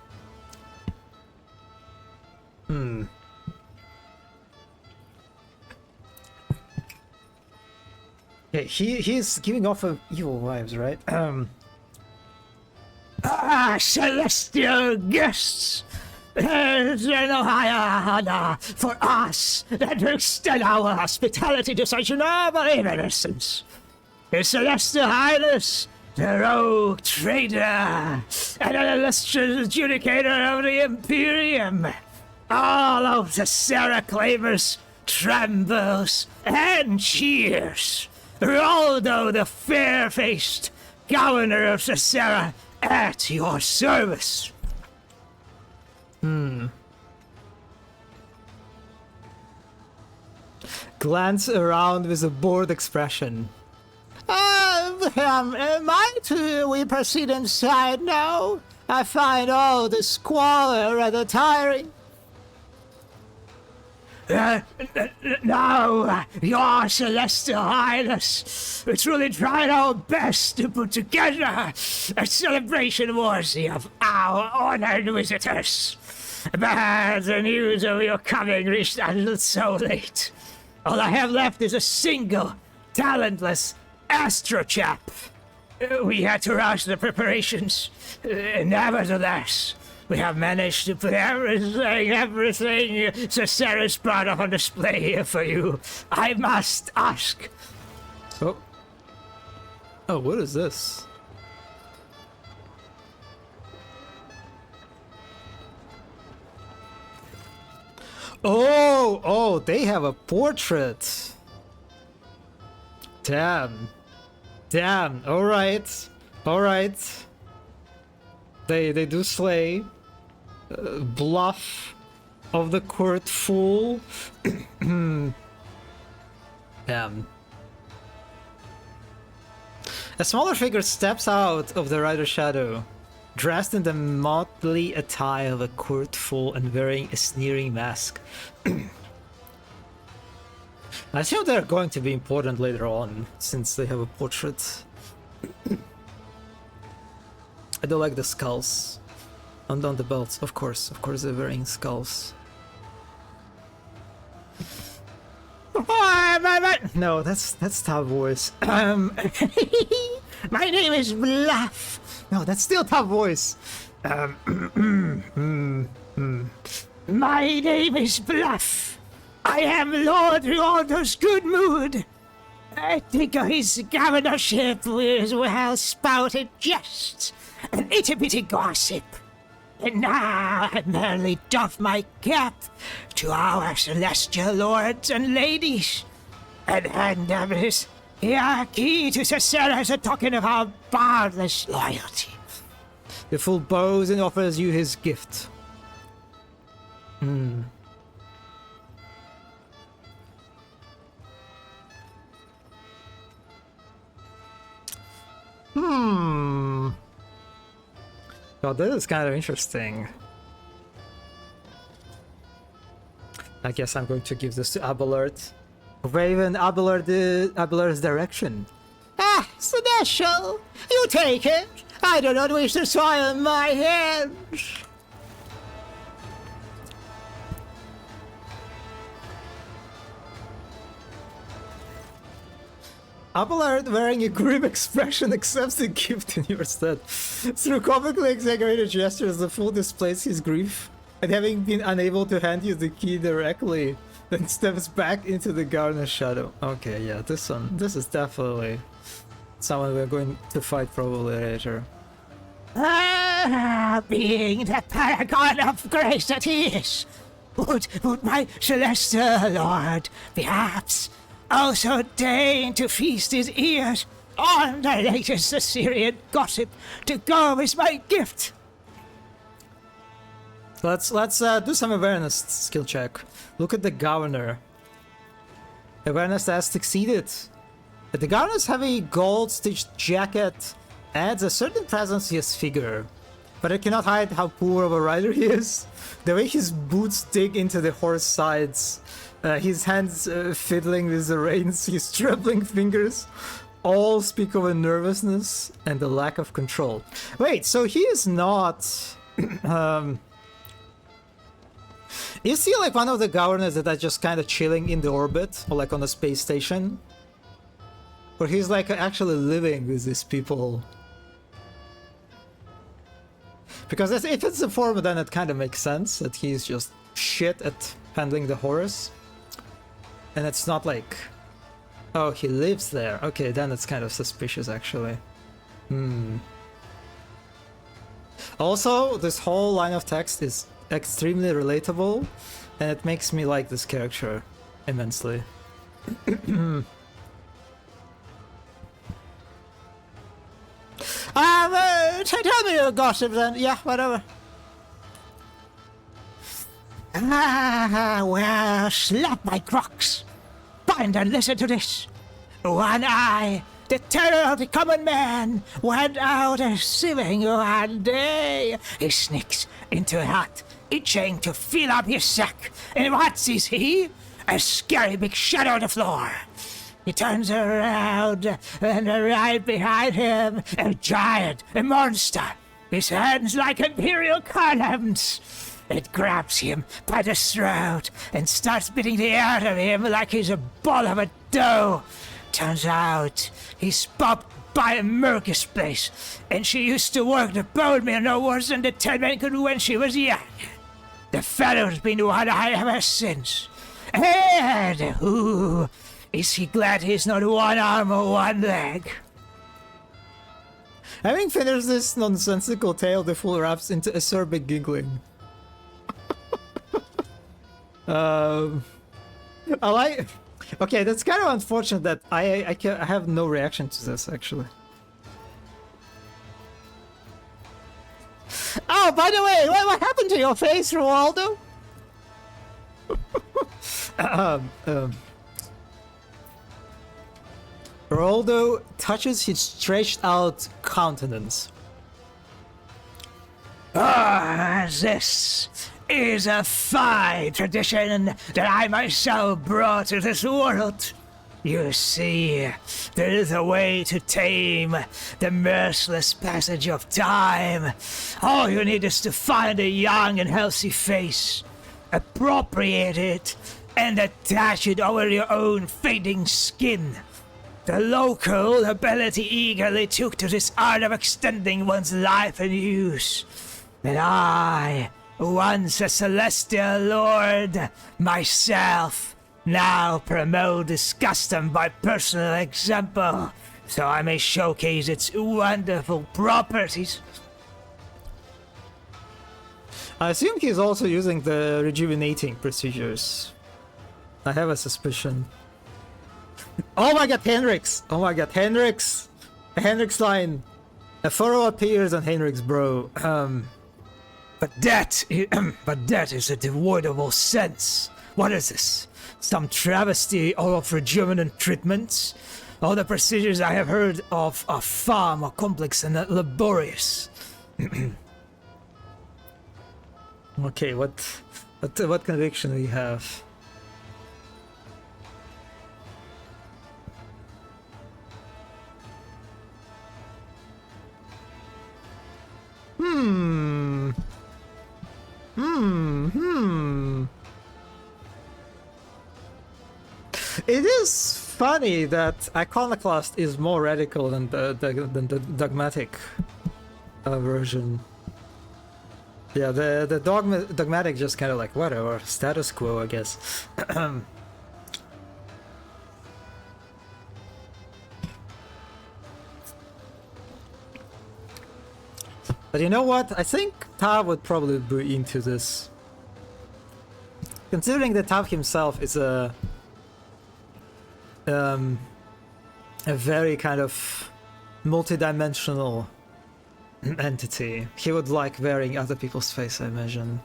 Yeah, he's giving off of evil vibes, right? Celestial guests! There's no higher honor for us than to extend our hospitality to such noble innocence. His Celestial Highness, the rogue trader, and an illustrious adjudicator of the Imperium. All of the Sarah claimers trembles and cheers. Roldo, the fair-faced governor of Sarah, at your service. Glance around with a bored expression. Might we proceed inside now? I find all the squalor rather tiring. No, your Celestial Highness. We truly tried our best to put together a celebration worthy of our honored visitors. But the news of your coming reached us so late. All I have left is a single, talentless astro chap. We had to rush the preparations. Nevertheless, we have managed to put everything Cesaris brought up on display here for you. I must ask. Oh, what is this? Oh, they have a portrait. Damn. All right. They do slay. Bluff of the court fool. Damn. A smaller figure steps out of the rider's shadow, dressed in the motley attire of a court fool and wearing a sneering mask. I assume they're going to be important later on, since they have a portrait. I do like the skulls. And on the belts, of course they're wearing skulls. No, that's tough voice. My name is Bluff. No, that's still tough voice. My name is Bluff. I am Lord Riordan's good mood. I think of his governorship with well-spouted jests and itty-bitty gossip. And now I merely doff my cap to our celestial lords and ladies, and hand them his key to Cicero as a token of our boundless loyalty. The fool bows and offers you his gift. Oh, this is kind of interesting. I guess I'm going to give this to Abelard. Raven Abelard's direction. Ah, Celestial, you take it. I do not wish to soil my hands. Abelard, wearing a grim expression, accepts the gift in your stead. Through comically exaggerated gestures, the fool displays his grief at having been unable to hand you the key directly, then steps back into the gardener's shadow. Okay, yeah, this is definitely someone we're going to fight probably later. Being the paragon of grace that he is, would my celestial lord perhaps also deign to feast his ears on the latest Assyrian gossip to go with my gift? Let's do some awareness skill check. Look at the governor. Awareness has succeeded. The governor's heavy gold-stitched jacket adds a certain presence to his figure, but it cannot hide how poor of a rider he is. The way his boots dig into the horse sides, his hands fiddling with the reins, his trembling fingers, all speak of a nervousness and a lack of control. Wait, so he is not... Is he like one of the governors that are just kind of chilling in the orbit, or like on a space station? Or he's like actually living with these people? Because if it's the former, then it kind of makes sense that he's just shit at handling the horse. And it's not like, oh, he lives there. Okay, then it's kind of suspicious, actually. Also, this whole line of text is extremely relatable, and it makes me like this character immensely. Tell me your gossip then. Yeah, whatever. Well, slap my crocs. Bind and listen to this. One eye, the terror of the common man, went out a swimming one day. He sneaks into a hut, itching to fill up his sack. And what sees he? A scary big shadow on the floor. He turns around, and right behind him, a giant, a monster. His hands like imperial columns. It grabs him by the throat and starts beating the air out of him like he's a ball of a dough. Turns out he's popped by a Mercus place, and she used to work the bone mill no worse than the 10 men could when she was young. The fellow's been one eye ever since. And who is he glad he's not one arm or one leg? Having finished this nonsensical tale, the fool wraps into acerbic giggling. I like. Okay, that's kind of unfortunate that I have no reaction to this actually. Oh, by the way, what happened to your face, Roaldo? Roldo touches his stretched out countenance. Ah, this is a fine tradition that I myself brought to this world. You see, there is a way to tame the merciless passage of time. All you need is to find a young and healthy face, appropriate it, and attach it over your own fading skin. The local ability eagerly took to this art of extending one's life and use. And I, once a celestial lord, myself, now promote this custom by personal example, so I may showcase its wonderful properties. I assume he's also using the rejuvenating procedures. I have a suspicion. Oh my god, Henrik's! Oh my god, Henrik's! Henrik's line! A furrow appears on Henrik's brow. But that is a devoid of all sense. What is this? Some travesty of rejuvenant treatments? All the procedures I have heard of are far more complex and laborious. Okay, what conviction do you have? It is funny that Iconoclast is more radical than the dogmatic version. Yeah, the dogmatic just kind of like whatever, status quo, I guess. But you know what? I think Tav would probably be into this. Considering that Tav himself is a very kind of multi-dimensional entity. He would like wearing other people's face, I imagine.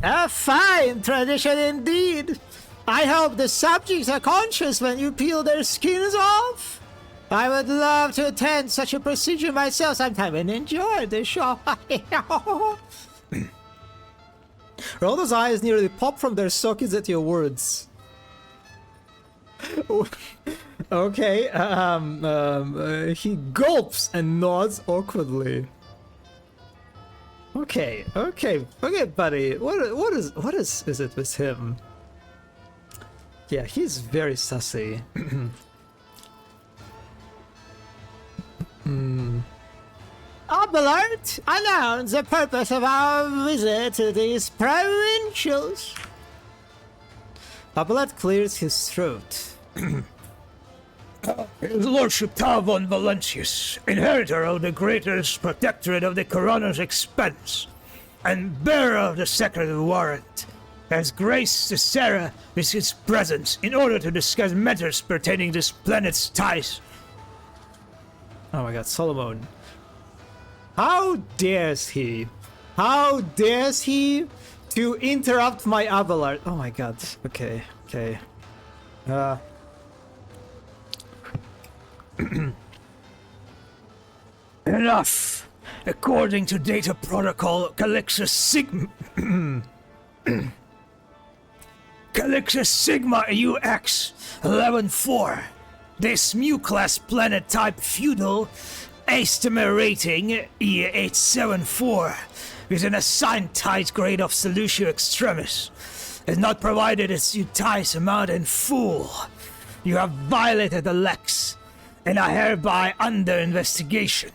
A fine tradition indeed. I hope the subjects are conscious when you peel their skins off. I would love to attend such a procedure myself sometime and enjoy the show. Roldo's eyes nearly pop from their sockets at your words. Okay, he gulps and nods awkwardly. Okay, buddy. What is it with him? Yeah, he's very sussy. Abelard, announce the purpose of our visit to these provincials. Abelard clears his throat. His Lordship Tavon Valentius, inheritor of the greatest protectorate of the coroner's expense, and bearer of the sacred warrant, has graced the Sarah with his presence in order to discuss matters pertaining to this planet's ties. Oh my god, Solomon. How dares he? How dares he to interrupt my Abelard? Oh my god. Okay. Enough! According to data protocol Calixus Sigma UX 11-4, this Mu-class planet type feudal, estimate rating E874, with an assigned tide grade of Solutio Extremis, has not provided its utice amount in full. You have violated the Lex, and are hereby under investigation.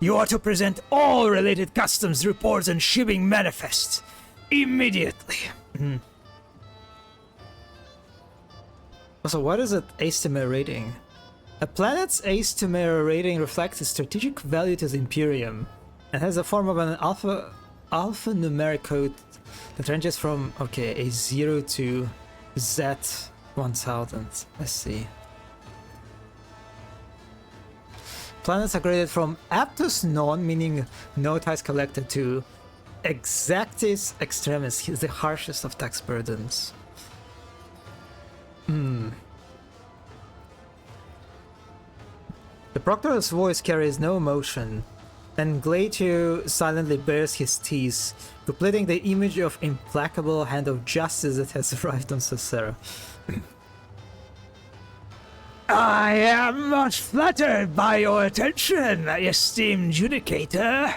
You are to present all related customs reports and shipping manifests immediately. Also, what is it estimate rating? A planet's estimate rating reflects its strategic value to the Imperium and has the form of an alpha alphanumeric code that ranges from, okay, a 0 to Z1000. Let's see. Planets are graded from aptus non, meaning no ties collected, to exactis extremis, the harshest of tax burdens. The Proctor's voice carries no emotion, and Gladio silently bares his teeth, completing the image of implacable hand of justice that has arrived on Cicera. I am much flattered by your attention, esteemed judicator,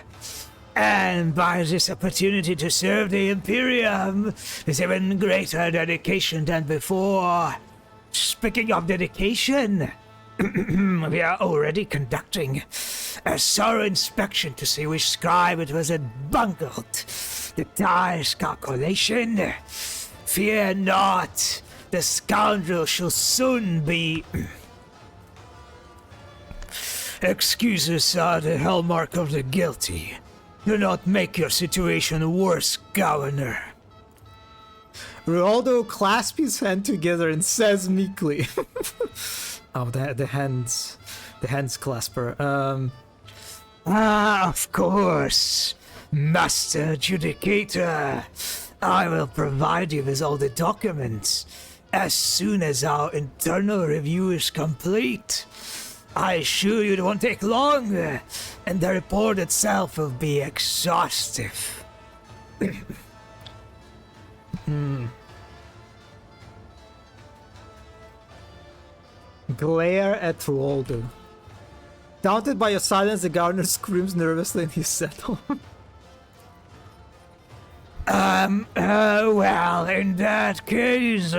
and by this opportunity to serve the Imperium with even greater dedication than before. Speaking of dedication, we are already conducting a thorough inspection to see which scribe it was that bungled the dice calculation. Fear not, the scoundrel shall soon be... Excuses are the hallmark of the guilty. Do not make your situation worse, Governor. Ronaldo clasps his hand together and says meekly. Oh, the hands clasper. Of course, Master Judicator. I will provide you with all the documents as soon as our internal review is complete. I assure you it won't take long, and the report itself will be exhaustive. Glare at Ronaldo. Daunted by your silence, the governor screams nervously in his saddle. Well, in that case,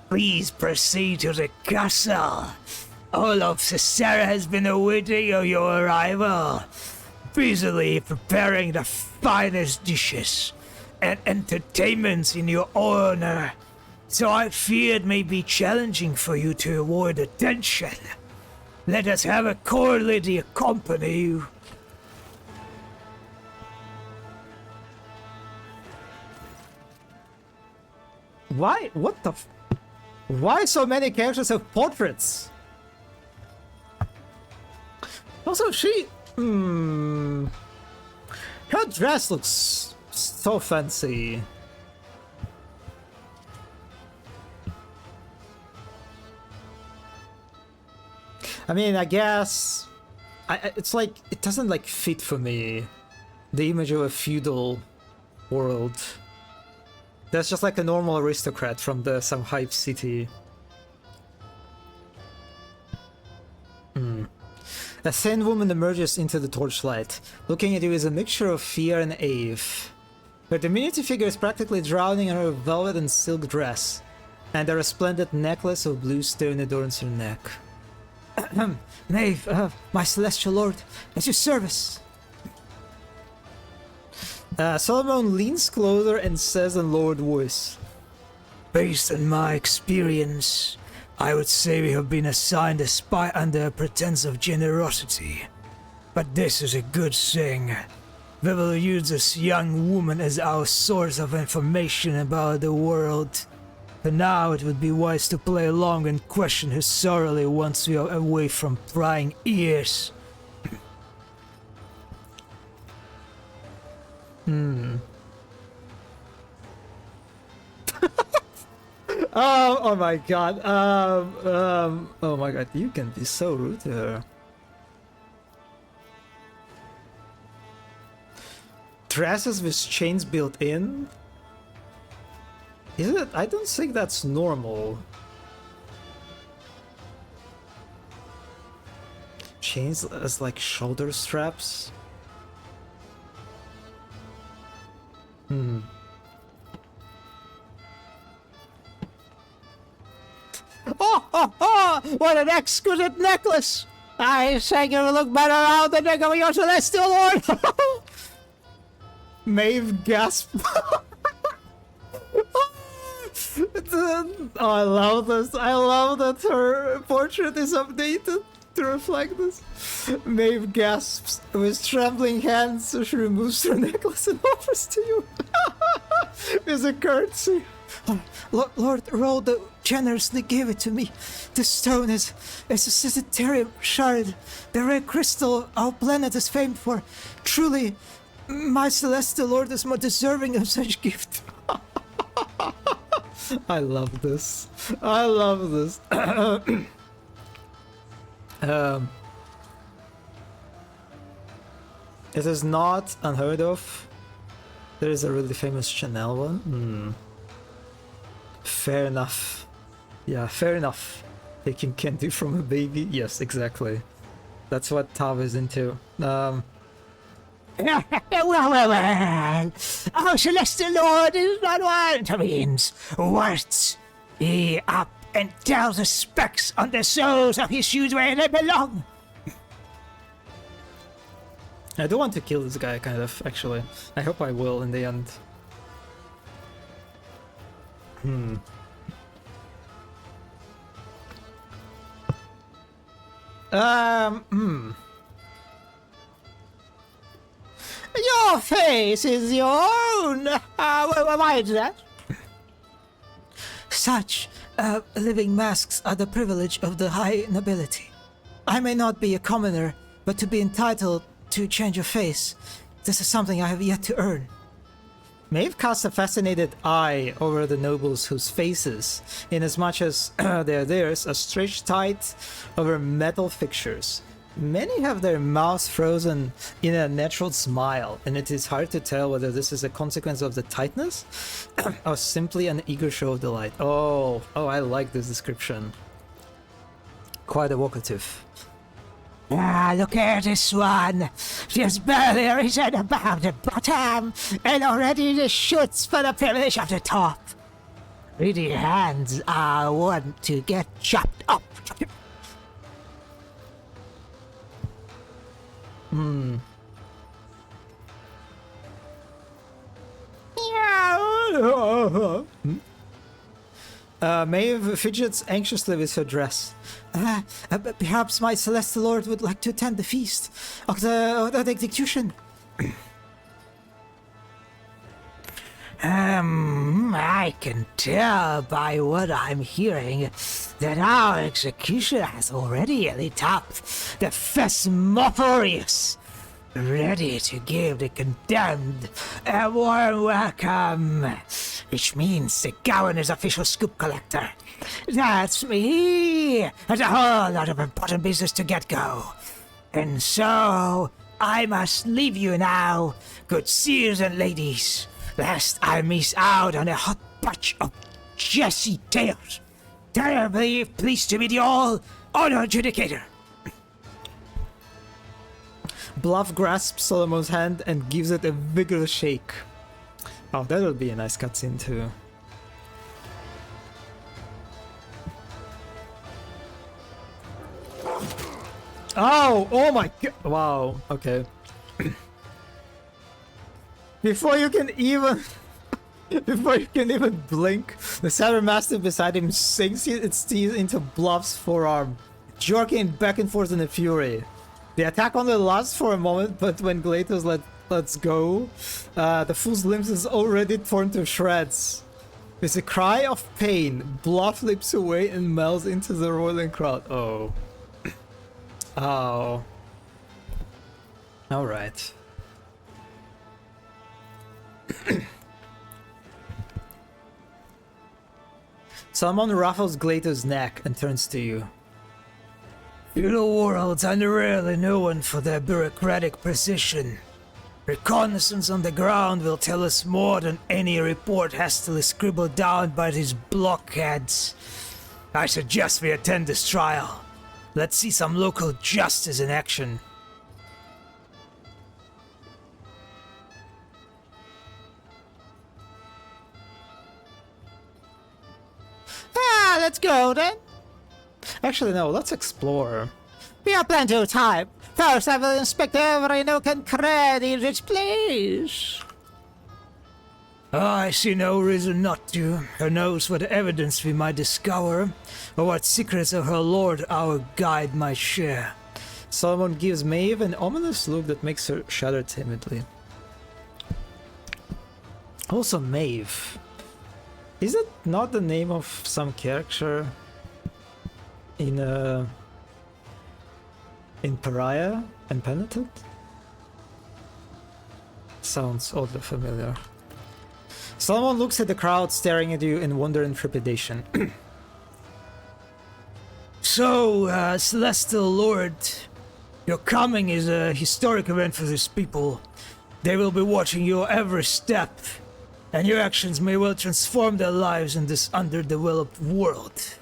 please proceed to the castle. All of Cicera has been awaiting your arrival, busily preparing the finest dishes and entertainments in your honor. So I fear it may be challenging for you to avoid attention. Let us have a court lady accompany you. Why? What the why so many characters have portraits? Also, she... her dress looks so fancy. I mean, I guess... it's like, it doesn't like fit for me. The image of a feudal world. That's just like a normal aristocrat from some hype city. A thin woman emerges into the torchlight. Looking at you is a mixture of fear and awe. Her diminutive figure is practically drowning in her velvet and silk dress, and a resplendent necklace of blue stone adorns her neck. Knave, my celestial lord, at your service. Solomon leans closer and says in lowered voice, Based on my experience, I would say we have been assigned a spy under a pretense of generosity. But this is a good thing. We will use this young woman as our source of information about the world. For now, it would be wise to play along and question her thoroughly once we are away from prying ears. Oh my god. Oh my god, you can be so rude to her. Dresses with chains built in? Is it? I don't think that's normal. Chains as like shoulder straps? Oh, what an exquisite necklace! I think it will look better around the neck of your celestial lord! Maeve gasp. Oh, I love this. I love that her portrait is updated. to reflect this. Maeve gasps. With trembling hands, she removes her necklace and offers to you. With a curtsy. Lord Roldo generously gave it to me. This stone is a Sagittarium shard, the rare crystal our planet is famed for. Truly, my celestial lord is more deserving of such gift. I love this. I love this. It is not unheard of. There is a really famous Chanel one. Fair enough. Yeah, fair enough. Taking candy from a baby. Yes, exactly. That's what Tav is into. Well. Our celestial lord is not one to means words. He up and down the specs on the soles of his shoes where they belong. I do want to kill this guy, kind of, actually. I hope I will in the end. Your face is your own. Why is that? Such living masks are the privilege of the high nobility. I may not be a commoner, but to be entitled to change of face, this is something I have yet to earn. Maeve casts a fascinated eye over the nobles whose faces, inasmuch as they are theirs, are stretched tight over metal fixtures. Many have their mouths frozen in a natural smile, and it is hard to tell whether this is a consequence of the tightness or simply an eager show of delight. Oh, I like this description. Quite evocative. Look at this one. She's barely risen above the bottom, and already the shoots for the privilege of the top. Greedy hands are one to get chopped up. Maeve fidgets anxiously with her dress. Perhaps my celestial lord would like to attend the feast of the execution. I can tell by what I'm hearing that our execution has already lit up the Phasmophorius, ready to give the condemned a warm welcome, which means the governor's official scoop collector. That's me, and a whole lot of important business to get go. And so, I must leave you now, good seers and ladies, lest I miss out on a hot batch of Jesse tales. Terribly pleased to meet you all, Honor Adjudicator. Bluff grasps Solomon's hand and gives it a vigorous shake. Oh, that'll be a nice cutscene too. Oh my god! Wow, okay. Before you can even blink, the Cyber Master beside him sinks its teeth into Bluff's forearm, jerking back and forth in a fury. The attack only lasts for a moment, but when Glatos lets go, the fool's limbs is already torn to shreds. With a cry of pain, Bluff leaps away and melts into the roiling crowd. Oh. Oh. Alright. Someone ruffles Glatos' neck and turns to you. Feudal worlds are rarely known for their bureaucratic precision. Reconnaissance on the ground will tell us more than any report hastily scribbled down by these blockheads. I suggest we attend this trial. Let's see some local justice in action. Let's go then. Actually, no, let's explore. We have plenty of time. First, I will inspect every nook and cranny in this place. I see no reason not to. Who knows what evidence we might discover, or what secrets of her lord our guide might share. Solomon gives Maeve an ominous look that makes her shudder timidly. Also, Maeve. Is it not the name of some character in Pariah and Penitent? Sounds oddly familiar. Solomon looks at the crowd staring at you in wonder and trepidation. So, Celestial Lord, your coming is a historic event for this people. They will be watching your every step, and your actions may well transform their lives in this underdeveloped world.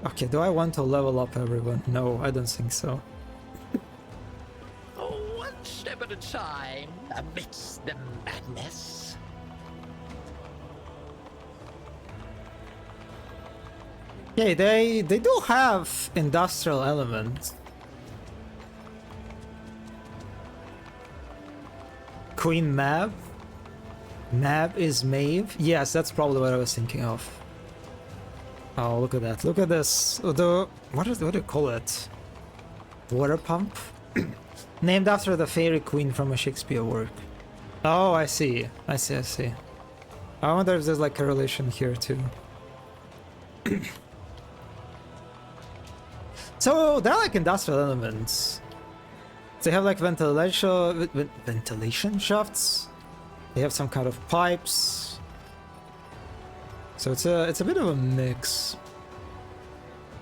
Okay, do I want to level up everyone? No, I don't think so. One step at a time amidst the madness. Okay, they do have industrial elements. Queen Mab? Mab is Maeve? Yes, that's probably what I was thinking of. Oh, look at that. Look at this. What do you call it? Water pump? Named after the fairy queen from a Shakespeare work. Oh, I see. I see. I wonder if there's like a relation here too. So, they're like industrial elements. They have like ventilation shafts. They have some kind of pipes. So it's a bit of a mix.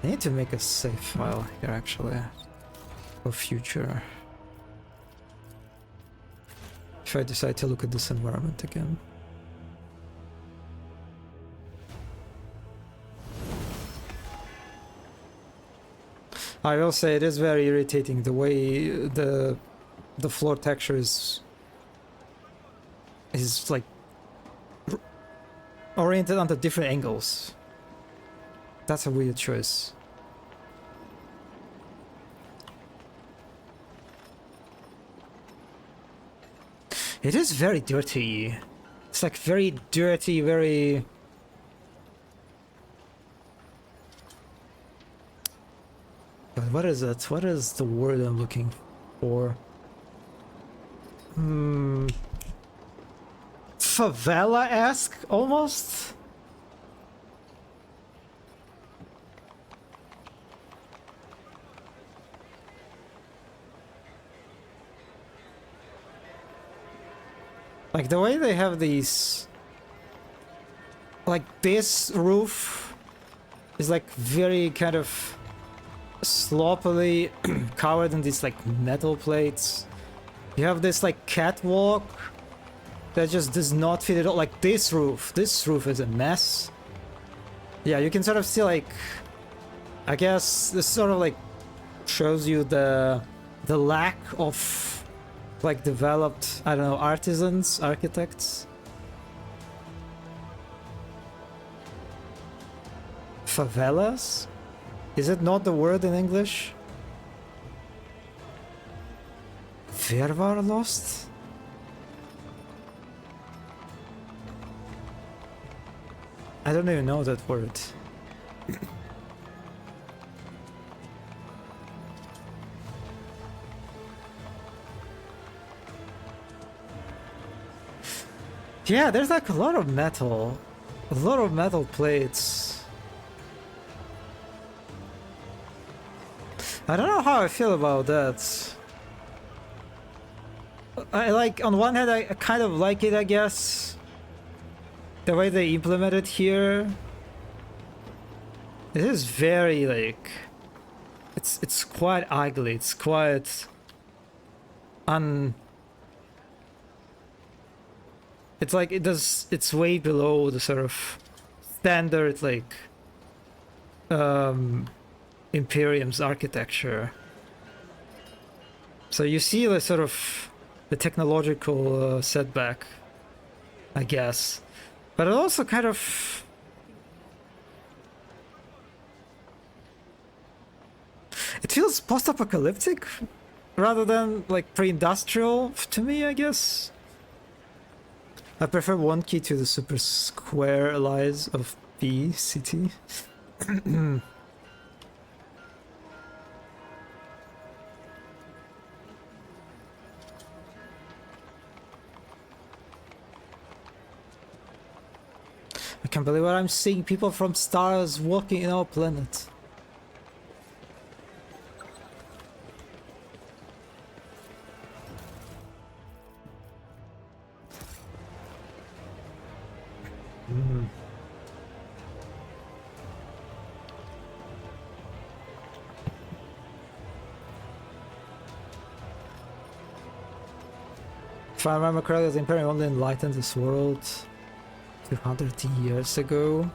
I need to make a save file here actually for future. If I decide to look at this environment again. I will say it is very irritating the way the floor texture is like oriented onto different angles. That's a weird choice. It is very dirty. It's like very dirty, very... But what is it? What is the word I'm looking for? Favela-esque, almost? Like the way they have these... Like this roof is like very kind of sloppily covered in these like metal plates. You have this like catwalk that just does not fit at all. Like this roof is a mess. Yeah, you can sort of see like, I guess this sort of like shows you the lack of like developed, I don't know, artisans, architects. Favelas? Is it not the word in English? Verwaarloosd? I don't even know that word. Yeah, there's like a lot of metal plates. I don't know how I feel about that. I like, on one hand, I kind of like it, I guess. The way they implement it here. It is very, like... It's quite ugly, it's quite... It's like, it's way below the sort of standard, like... Imperium's architecture. So you see the sort of the technological setback, I guess. But it also kind of... It feels post-apocalyptic rather than like pre-industrial to me, I guess. I prefer one key to the super square lies of B city. I can't believe what I'm seeing. People from stars walking in our planet. If I remember correctly, the Imperium only enlightened this world 200 years ago.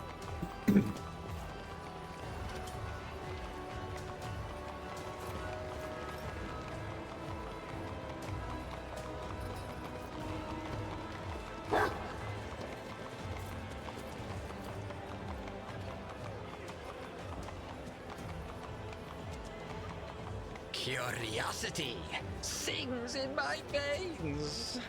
Curiosity sings in my veins.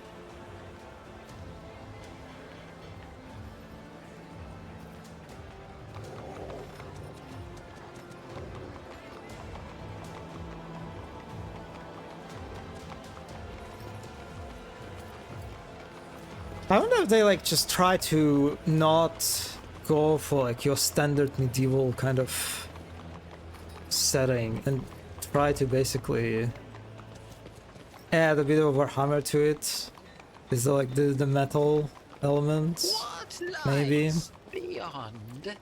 I wonder if they like just try to not go for like your standard medieval kind of setting and try to basically add a bit of Warhammer to it. Is there like the metal element? What Maybe. lies beyond?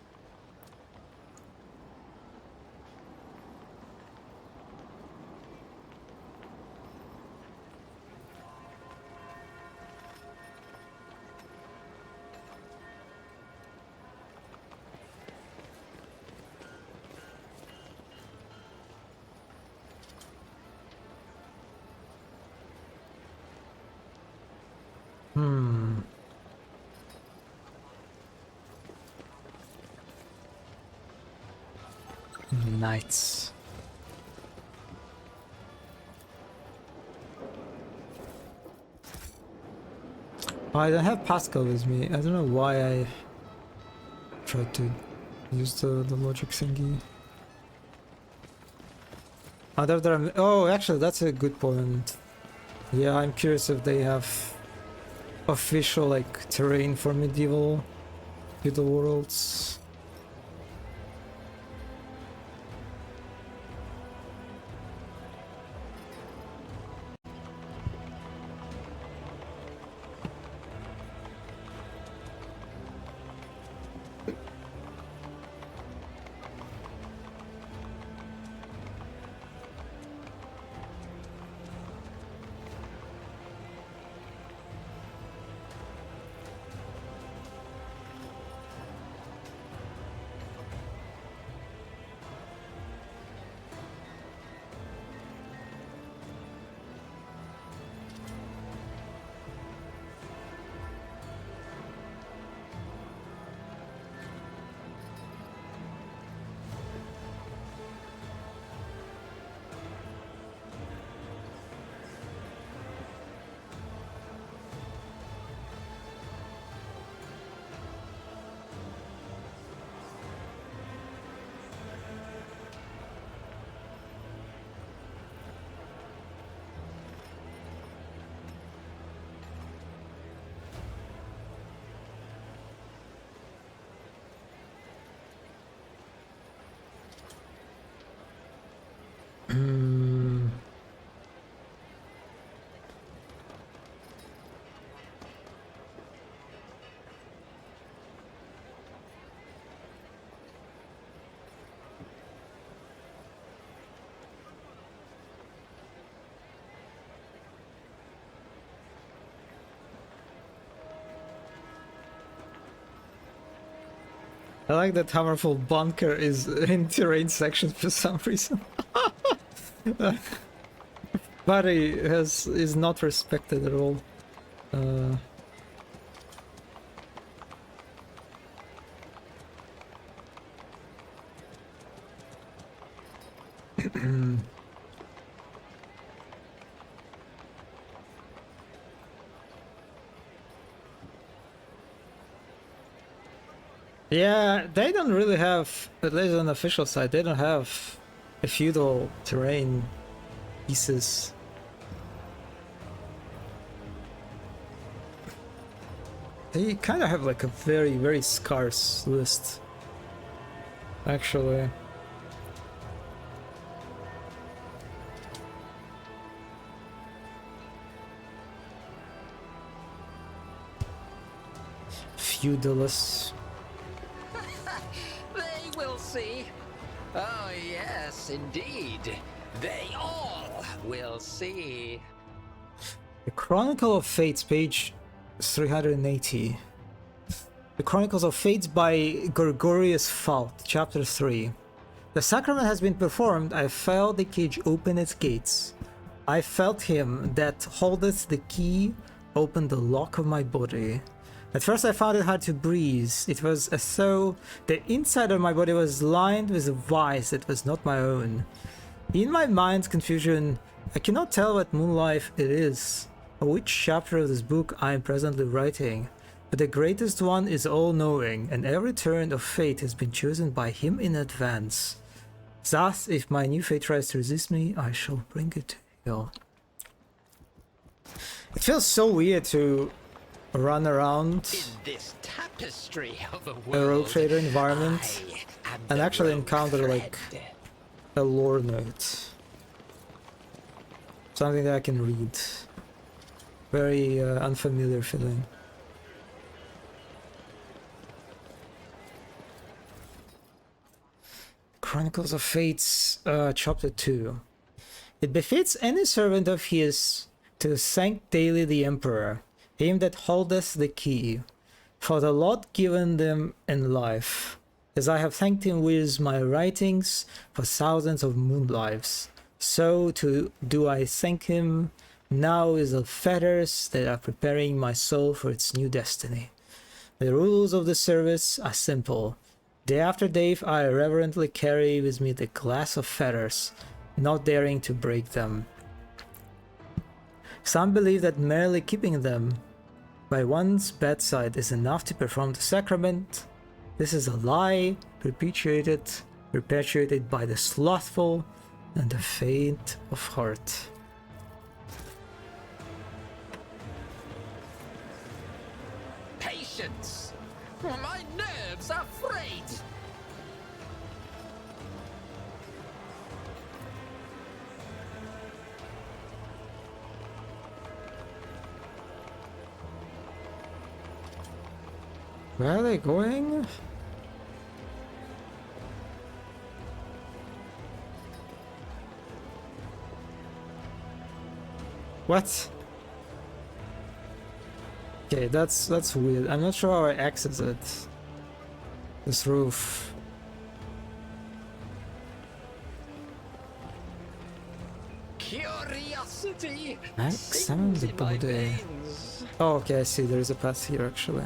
Knights. Oh, I don't have Pascal with me. I don't know why I tried to use the logic thingy. Other than... Oh, actually, that's a good point. Yeah, I'm curious if they have official, like, terrain for medieval worlds. I like that Hammerfall bunker is in terrain section for some reason. Buddy is not respected at all. Yeah, they don't really have, at least on the official side, they don't have a feudal terrain pieces. They kind of have like a very, very scarce list, actually. Feudalists. They will see. Oh, yes, indeed. They all will see. The Chronicle of Fates, page 380. The Chronicles of Fates by Gorgorius Fault, chapter 3. The sacrament has been performed. I felt the cage open its gates. I felt him that holdeth the key open the lock of my body. At first I found it hard to breathe. It was as though the inside of my body was lined with a vice that was not my own. In my mind's confusion, I cannot tell what moon life it is, or which chapter of this book I am presently writing, but the greatest one is all-knowing, and every turn of fate has been chosen by him in advance. Thus, if my new fate tries to resist me, I shall bring it to heel. It feels so weird to run around In this tapestry of a a world, rogue trader environment I am and the actually rogue encounter thread. like a lore note. Something that I can read. Very unfamiliar feeling. Chronicles of Fates, chapter 2. It befits any servant of his to thank daily the Emperor, him that holdeth the key, for the lot given them in life, as I have thanked him with my writings for thousands of moon lives. So too do I thank him now with the fetters that are preparing my soul for its new destiny. The rules of the service are simple. Day after day I reverently carry with me the glass of fetters, not daring to break them. Some believe that merely keeping them by one's bedside is enough to perform the sacrament. This is a lie perpetuated by the slothful and the faint of heart. Patience! My nerves are frayed! Where are they going? What? Okay, that's weird. I'm not sure how I access it. This roof. Curiosity! Examine the sings in my body. veins. Oh, okay, I see. There is a path here, actually.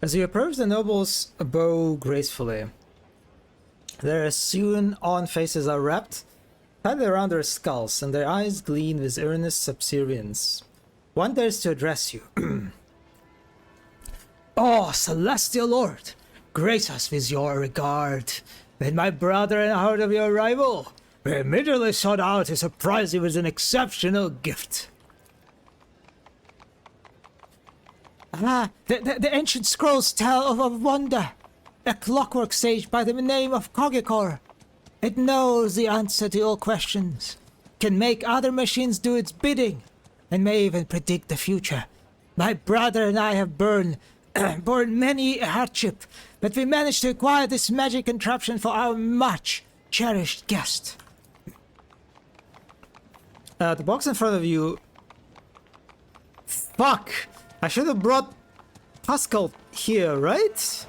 As you approach, the nobles bow gracefully. Their sewn-on faces are wrapped tightly around their skulls, and their eyes gleam with earnest subservience. One dares to address you. Oh, celestial lord, grace us with your regard. When my brother and I heard of your arrival, we immediately sought out to surprise you with an exceptional gift. The ancient scrolls tell of a wonder, a clockwork sage by the name of Kogekor. It knows the answer to all questions, can make other machines do its bidding, and may even predict the future. My brother and I have borne many a hardship, but we managed to acquire this magic contraption for our much cherished guest. The box in front of you... Fuck! I should have brought Pascal here, right?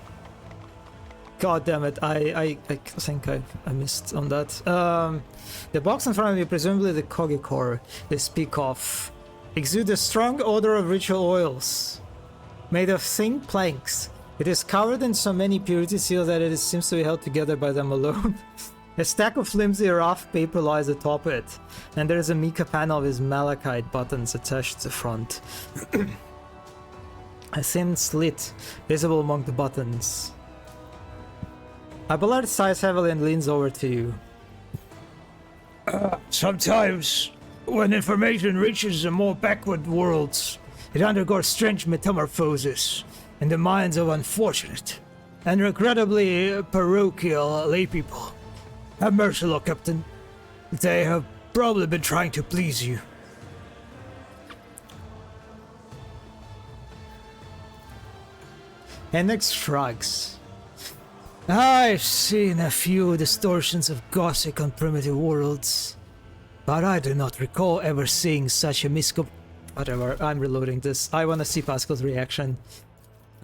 God damn it, I think I missed on that. The box in front of you, presumably the Kogi core they speak of, exudes a strong odor of ritual oils, made of thin planks. It is covered in so many purity seals that it seems to be held together by them alone. A stack of flimsy rough paper lies atop it, and there is a mica panel with malachite buttons attached to the front. A thin slit visible among the buttons. Abelard sighs heavily and leans over to you. Sometimes, when information reaches the more backward worlds, it undergoes strange metamorphosis in the minds of unfortunate and regrettably parochial laypeople. Have mercy, Lord Captain. They have probably been trying to please you. Hendrix shrugs. I've seen a few distortions of Gothic on primitive worlds, but I do not recall ever seeing such a Whatever, I'm reloading this. I want to see Pascal's reaction.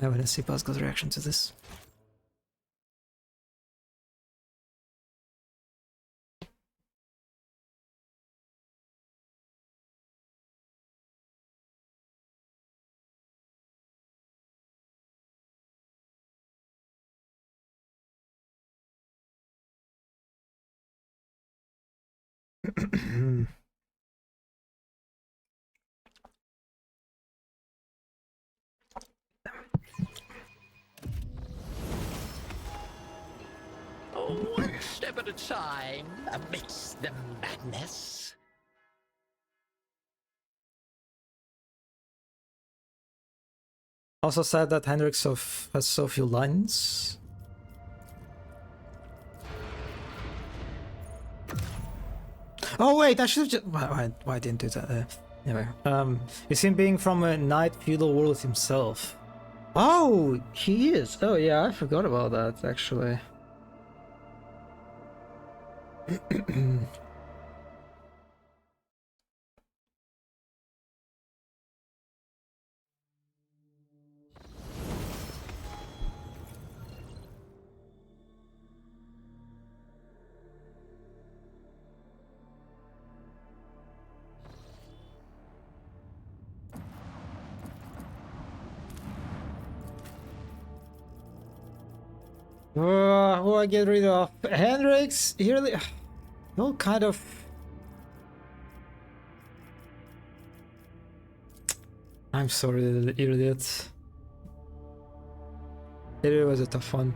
I want to see Pascal's reaction to this. One step at a time amidst the madness. Also said that Hendrix has so few lines. Oh wait, I should have just... Why I didn't do that? Anyway, is him being from a night feudal world himself. Oh, he is. Oh yeah, I forgot about that actually. Who I get rid of? Hendrix? He really... No kind of... I'm sorry, idiot. It was a tough one.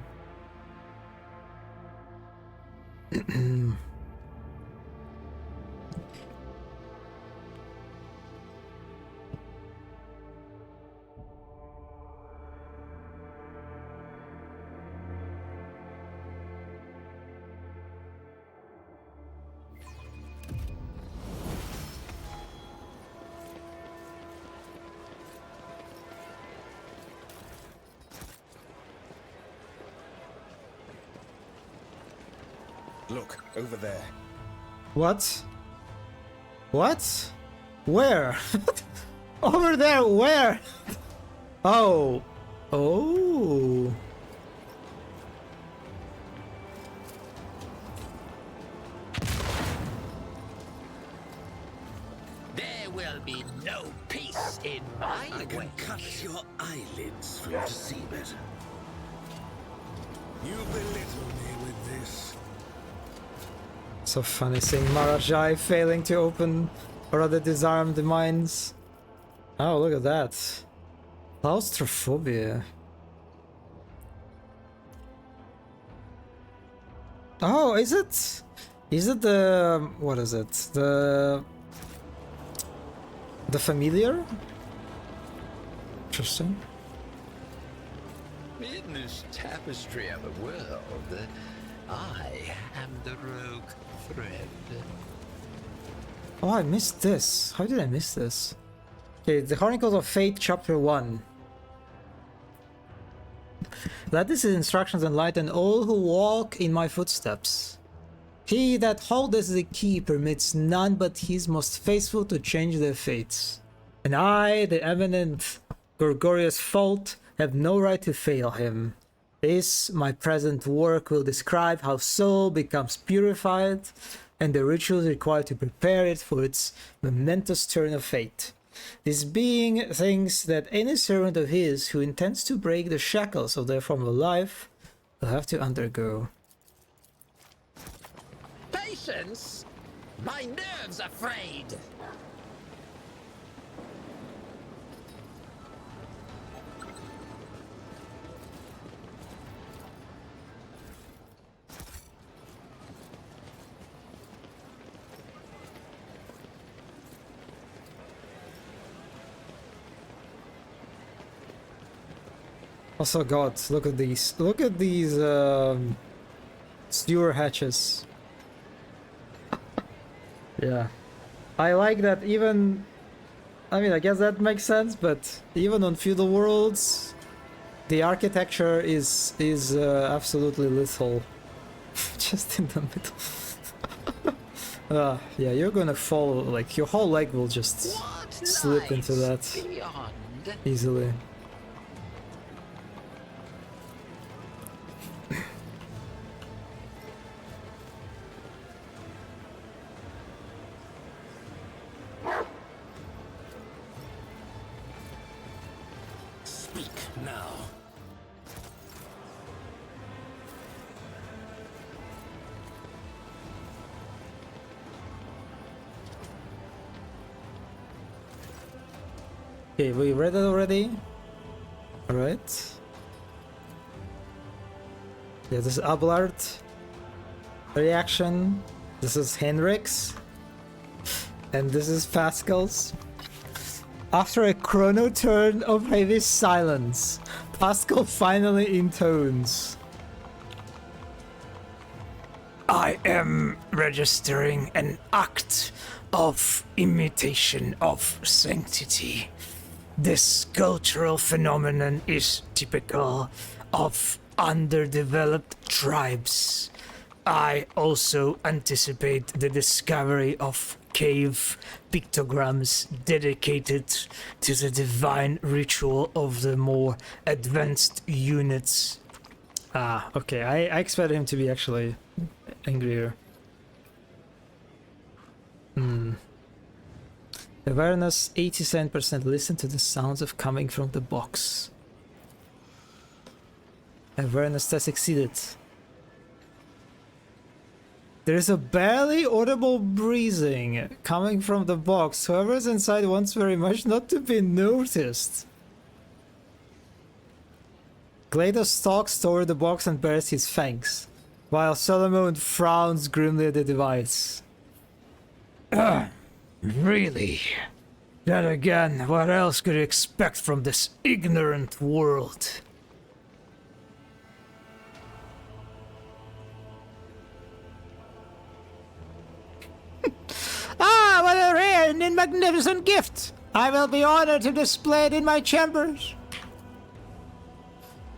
Look, over there. What? What? Where? Over there, where? Oh. Oh. There will be no peace in my I can way. cut your eyelids for you to see better. You belittle me with this. So funny seeing Marajai failing to open or rather disarm the mines. Oh, look at that. Claustrophobia. Oh, is it? Is it the... what is it? The familiar? Interesting. In this tapestry of a world, I am the rogue thread. Oh, I missed this. How did I miss this? Okay, the Chronicles of Fate, Chapter 1. Let these instructions enlighten all who walk in my footsteps. He that holdeth the key permits none but his most faithful to change their fates. And I, the eminent Gorgorius Fault, have no right to fail him. This, my present work, will describe how soul becomes purified and the rituals required to prepare it for its momentous turn of fate. This being thinks that any servant of his who intends to break the shackles of their former life will have to undergo. Patience? My nerves are frayed. Also, God, look at these. Look at these sewer hatches. Yeah. I like that even... I mean, I guess that makes sense, but even on feudal worlds, the architecture is absolutely lethal. Just in the middle. Yeah, you're gonna fall, like, your whole leg will just slip into that Beyond. easily. Speak now. Okay, we read it already? Alright. Yeah, this is Abelard. Reaction. This is Henrik's. And this is Pascal's. After a chrono turn of heavy silence, Pascal finally intones. I am registering an act of imitation of sanctity. This cultural phenomenon is typical of underdeveloped tribes. I also anticipate the discovery of cave pictograms dedicated to the divine ritual of the more advanced units. Ah, okay, I expected him to be actually angrier. Awareness 87%. Listen to the sounds of coming from the box. Awareness test exceeded. There is a barely audible breathing coming from the box. Whoever's inside wants very much not to be noticed. Glados stalks toward the box and bares his fangs, while Solomon frowns grimly at the device. Really? Then again, what else could you expect from this ignorant world? Ah, what a rare and magnificent gift! I will be honored to display it in my chambers.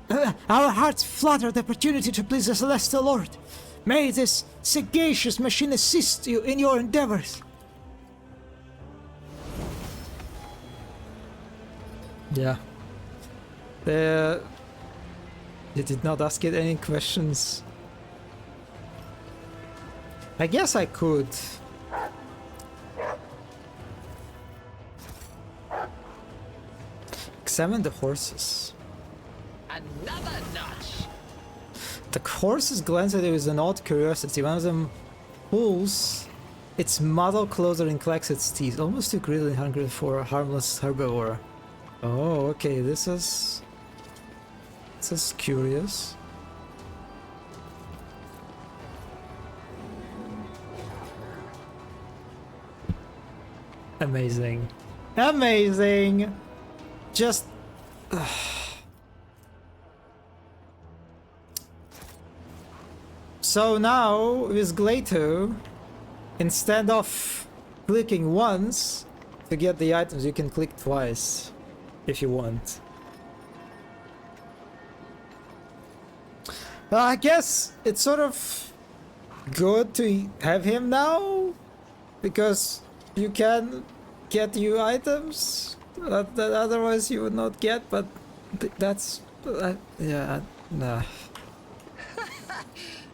Our hearts flutter at the opportunity to please the Celestial Lord. May this sagacious machine assist you in your endeavors. Yeah. You did not ask it any questions. I guess I could. Examine the horses. Another notch. The horses glance at you with an odd curiosity. One of them pulls its muzzle closer and clacks its teeth, almost too greedily hungry for a harmless herbivore. Oh, okay, this is curious. Amazing. Amazing! Just... So now, with Glato, instead of clicking once to get the items, you can click twice, if you want. Well, I guess it's sort of good to have him now, because you can get new items that otherwise you would not get, but that's... yeah, Nah.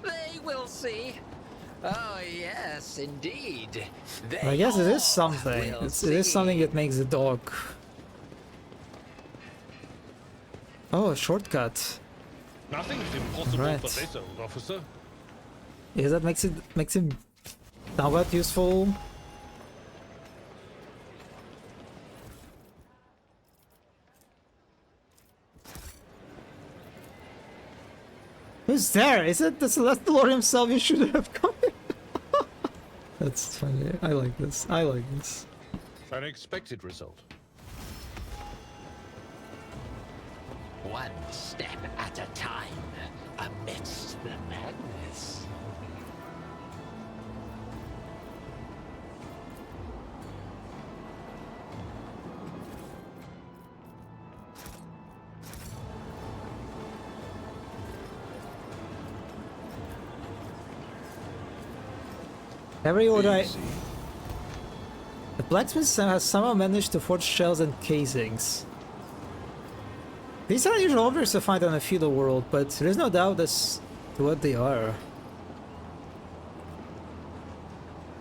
They will see. Oh, yes, indeed. I guess it is all something. will It is something see. that makes the dog. Oh, a shortcut. Nothing's impossible Right. for this old officer. Yeah, that makes him somewhat useful. Who's there? Is it the Celestial Lord himself? You should have come in. That's funny. I like this. I like this. An expected result. One step at a time amidst the madness. Every order I... Easy. The blacksmith has somehow managed to forge shells and casings. These are unusual objects to find on a feudal world, but there is no doubt as to what they are.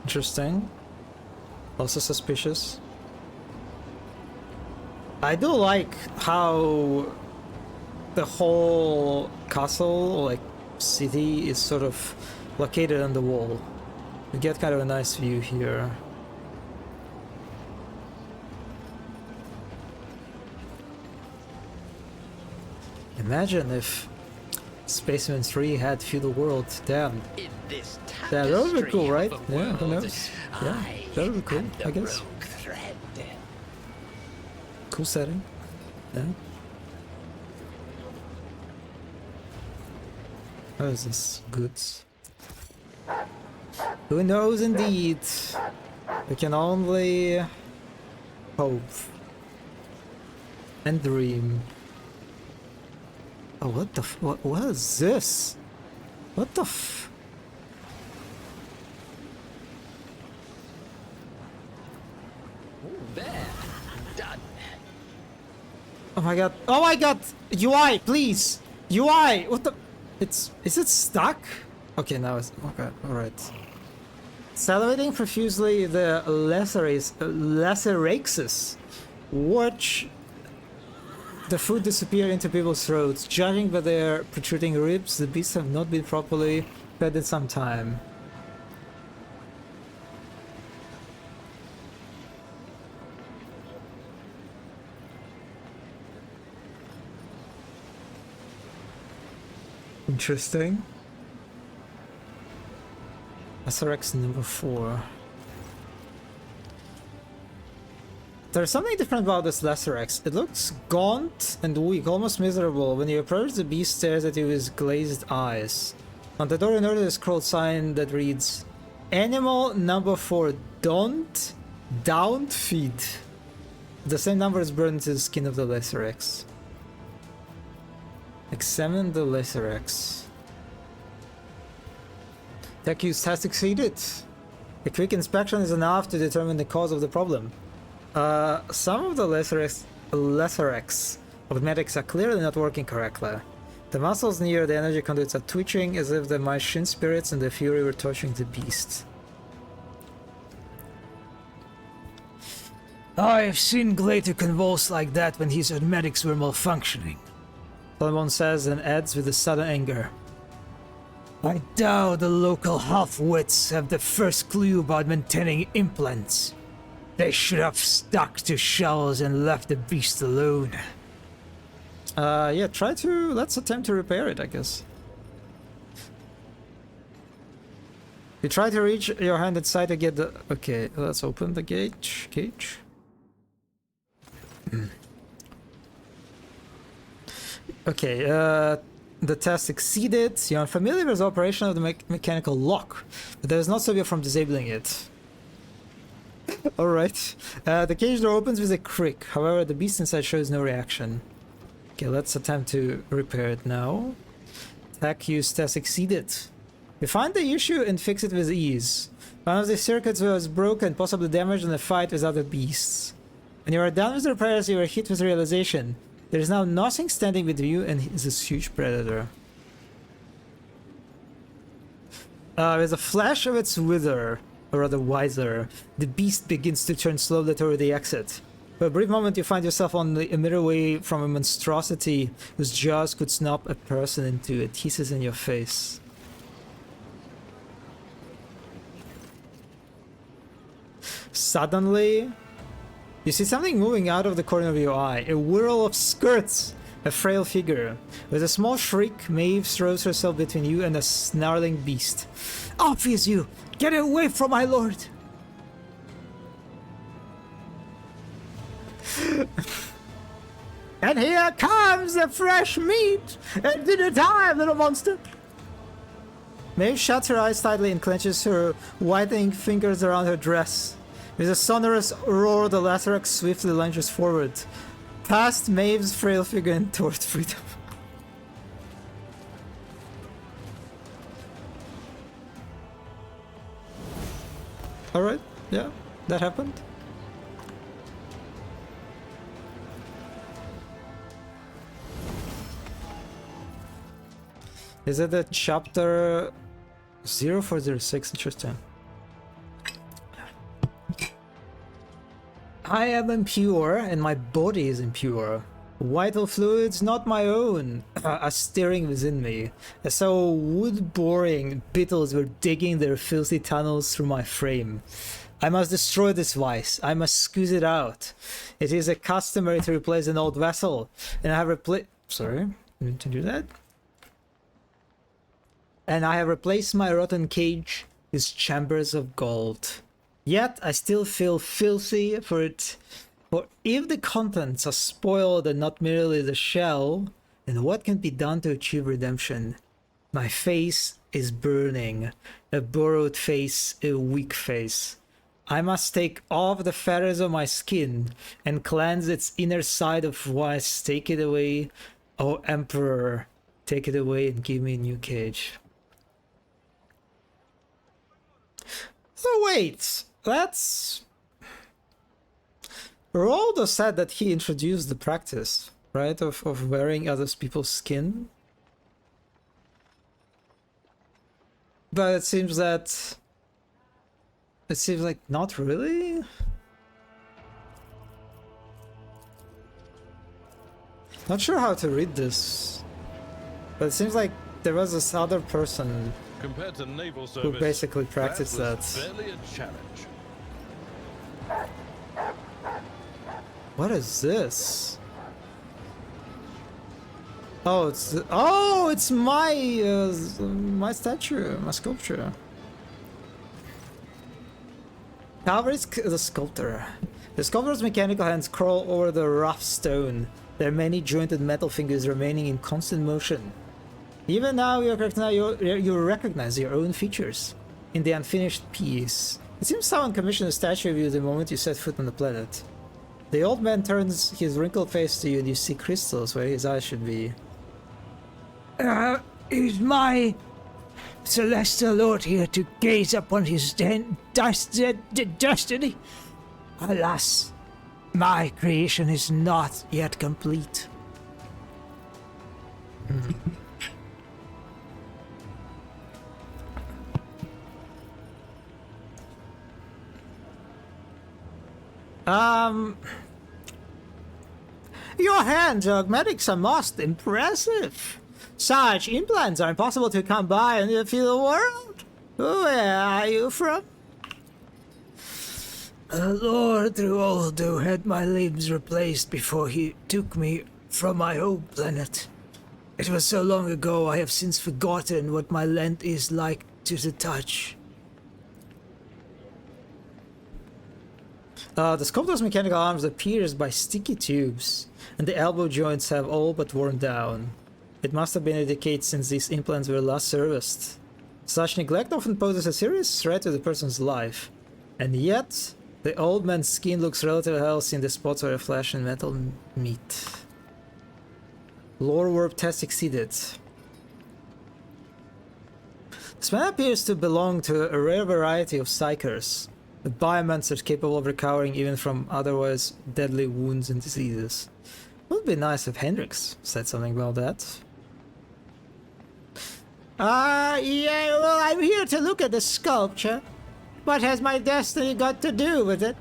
Interesting. Also suspicious. I do like how the whole castle, like city, is sort of located on the wall. You get kind of a nice view here. Imagine if Spaceman 3 had feudal world. Damn. In this Yeah, that would be cool, tapestry right? of a Yeah, who world, knows? Yeah, I that would be cool, am the I guess. rogue thread. Cool setting. Yeah. How is this? Goods. Who knows indeed? We can only hope and dream. Oh, what the what is this? What the f... There, done. Oh my god. Oh my god! UI, please! UI! What the... It's... Is it stuck? Okay, now it's... Okay, alright. Salivating profusely, the Laceraxes watch the food disappear into people's throats. Judging by their protruding ribs, the beasts have not been properly fed in some time. Interesting. SRX number 4. There's something different about this Lacerax. It looks gaunt and weak, almost miserable. When you approach, the beast stares at you with glazed eyes. On the door you notice a scrolled sign that reads, Animal number 4, don't feed. The same number is burned into the skin of the Lacerax. Examine the Lacerax. Tech use has succeeded. A quick inspection is enough to determine the cause of the problem. Some of the Lacerax automatics are clearly not working correctly. The muscles near the energy conduits are twitching as if the machine spirits and the fury were torturing the beast. I've seen Glater convulse like that when his automatics were malfunctioning. Solomon says and adds with a sudden anger. I doubt the local half-wits have the first clue about maintaining implants. They should have stuck to shells and left the beast alone. Yeah, let's attempt to repair it, I guess. You try to reach your hand inside to get the... Okay, let's open the cage. Okay, the test succeeded. You're unfamiliar with the operation of the mechanical lock, but that is not stop you from disabling it. Alright. The cage door opens with a creak, however the beast inside shows no reaction. Okay, let's attempt to repair it now. Attack use test succeeded. You find the issue and fix it with ease. One of the circuits was broken, possibly damaged in a fight with other beasts. When you are done with the repairs, you are hit with realization. There is now nothing standing between you and this huge predator. With a flash of its wither, or rather wiser, the beast begins to turn slowly toward the exit. For a brief moment you find yourself on a mirror away from a monstrosity whose jaws could snap a person into it. Hisses in your face. Suddenly, you see something moving out of the corner of your eye. A whirl of skirts! A frail figure. With a small shriek, Maeve throws herself between you and a snarling beast. Off with you! Get away from my lord! And here comes the fresh meat! At dinner time, little monster! Maeve shuts her eyes tightly and clenches her whitening fingers around her dress. With a sonorous roar, the Lathrax swiftly lunges forward, past Maeve's frail figure and toward freedom. Alright, yeah, that happened. Is it the chapter 0406? Interesting. I am impure and my body is impure. Vital fluids not my own are stirring within me, as though wood-boring beetles were digging their filthy tunnels through my frame. I must destroy this vice. I must squeeze it out. It is a customary to replace an old vessel, and I have replaced... Sorry, I need to do that. And I have replaced my rotten cage with chambers of gold. Yet I still feel filthy for it. For if the contents are spoiled and not merely the shell, then what can be done to achieve redemption? My face is burning. A borrowed face, a weak face. I must take off the feathers of my skin and cleanse its inner side of vice. Take it away, O Emperor. Take it away and give me a new cage. So wait, that's... Roldo said that he introduced the practice, right, of wearing other people's skin. But it seems that... It seems like not really? Not sure how to read this. But it seems like there was this other person Compared to naval service, who basically practiced that. that. Was barely a challenge. What is this? Oh, it's my my statue, my sculpture. However, it's the sculptor. The sculptor's mechanical hands crawl over the rough stone, their many jointed metal fingers remaining in constant motion. Even now, you recognize your own features in the unfinished piece. It seems someone commissioned a statue of you the moment you set foot on the planet. The old man turns his wrinkled face to you and you see crystals where his eyes should be. Is my celestial lord here to gaze upon his destiny? Alas, my creation is not yet complete. Your hands, augmetics, are most impressive. Such implants are impossible to come by in the field world. Where are you from? Lord Ruoldo had my limbs replaced before he took me from my home planet. It was so long ago I have since forgotten what my land is like to the touch. The sculptor's mechanical arms are pierced by sticky tubes, and the elbow joints have all but worn down. It must have been a decade since these implants were last serviced. Such neglect often poses a serious threat to the person's life, and yet the old man's skin looks relatively healthy in the spots where flesh and metal meet. Lore warp test succeeded. This man appears to belong to a rare variety of psychers, biomancers capable of recovering even from otherwise deadly wounds and diseases. Would be nice if Hendrix said something about that. Yeah, well, I'm here to look at the sculpture. What has my destiny got to do with it?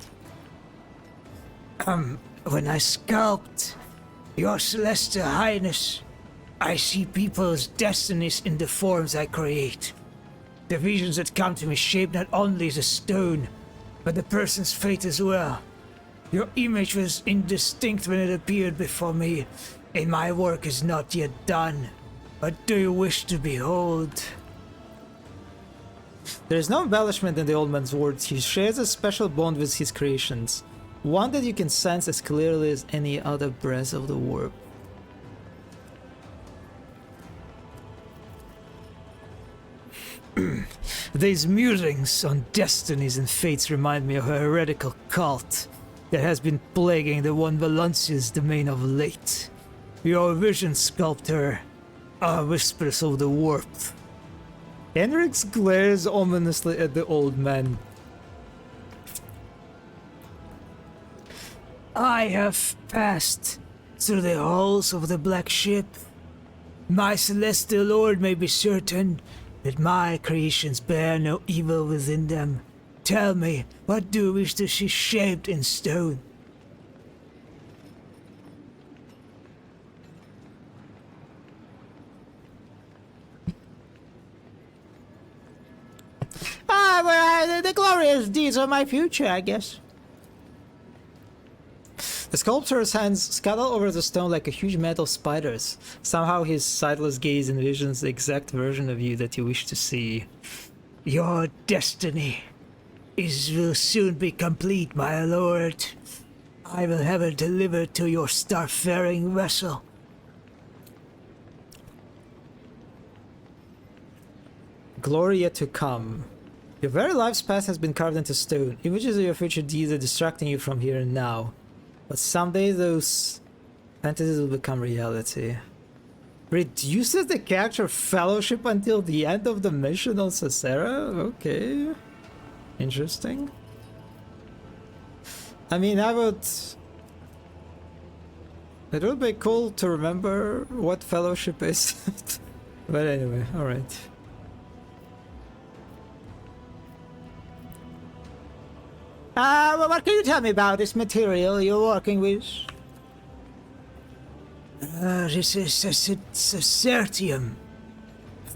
When I sculpt, Your Celestial Highness, I see people's destinies in the forms I create. The visions that come to me shape not only the stone, but the person's fate as well. Your image was indistinct when it appeared before me, and my work is not yet done. What do you wish to behold? There is no embellishment in the old man's words. He shares a special bond with his creations, one that you can sense as clearly as any other breath of the warp. These musings on destinies and fates remind me of a heretical cult that has been plaguing the one Valancia's domain of late. Your vision, sculptor, are whispers of the warp. Henrix glares ominously at the old man. I have passed through the halls of the Black Ship. My celestial lord may be certain that my creations bear no evil within them. Tell me, what do you wish to see shaped in stone? Well, the glorious deeds of my future, I guess. The sculptor's hands scuttle over the stone like a huge metal spiders. Somehow his sightless gaze envisions the exact version of you that you wish to see. Your destiny will soon be complete, my lord. I will have it delivered to your starfaring vessel. Glory yet to come. Your very life's path has been carved into stone. Images of your future deeds are distracting you from here and now. But someday those fantasies will become reality. Reduces the character fellowship until the end of the mission on Cesera? Okay. Interesting. I mean, it would be cool to remember what fellowship is. But anyway, alright. Well, what can you tell me about this material you're working with? This is Caesertium.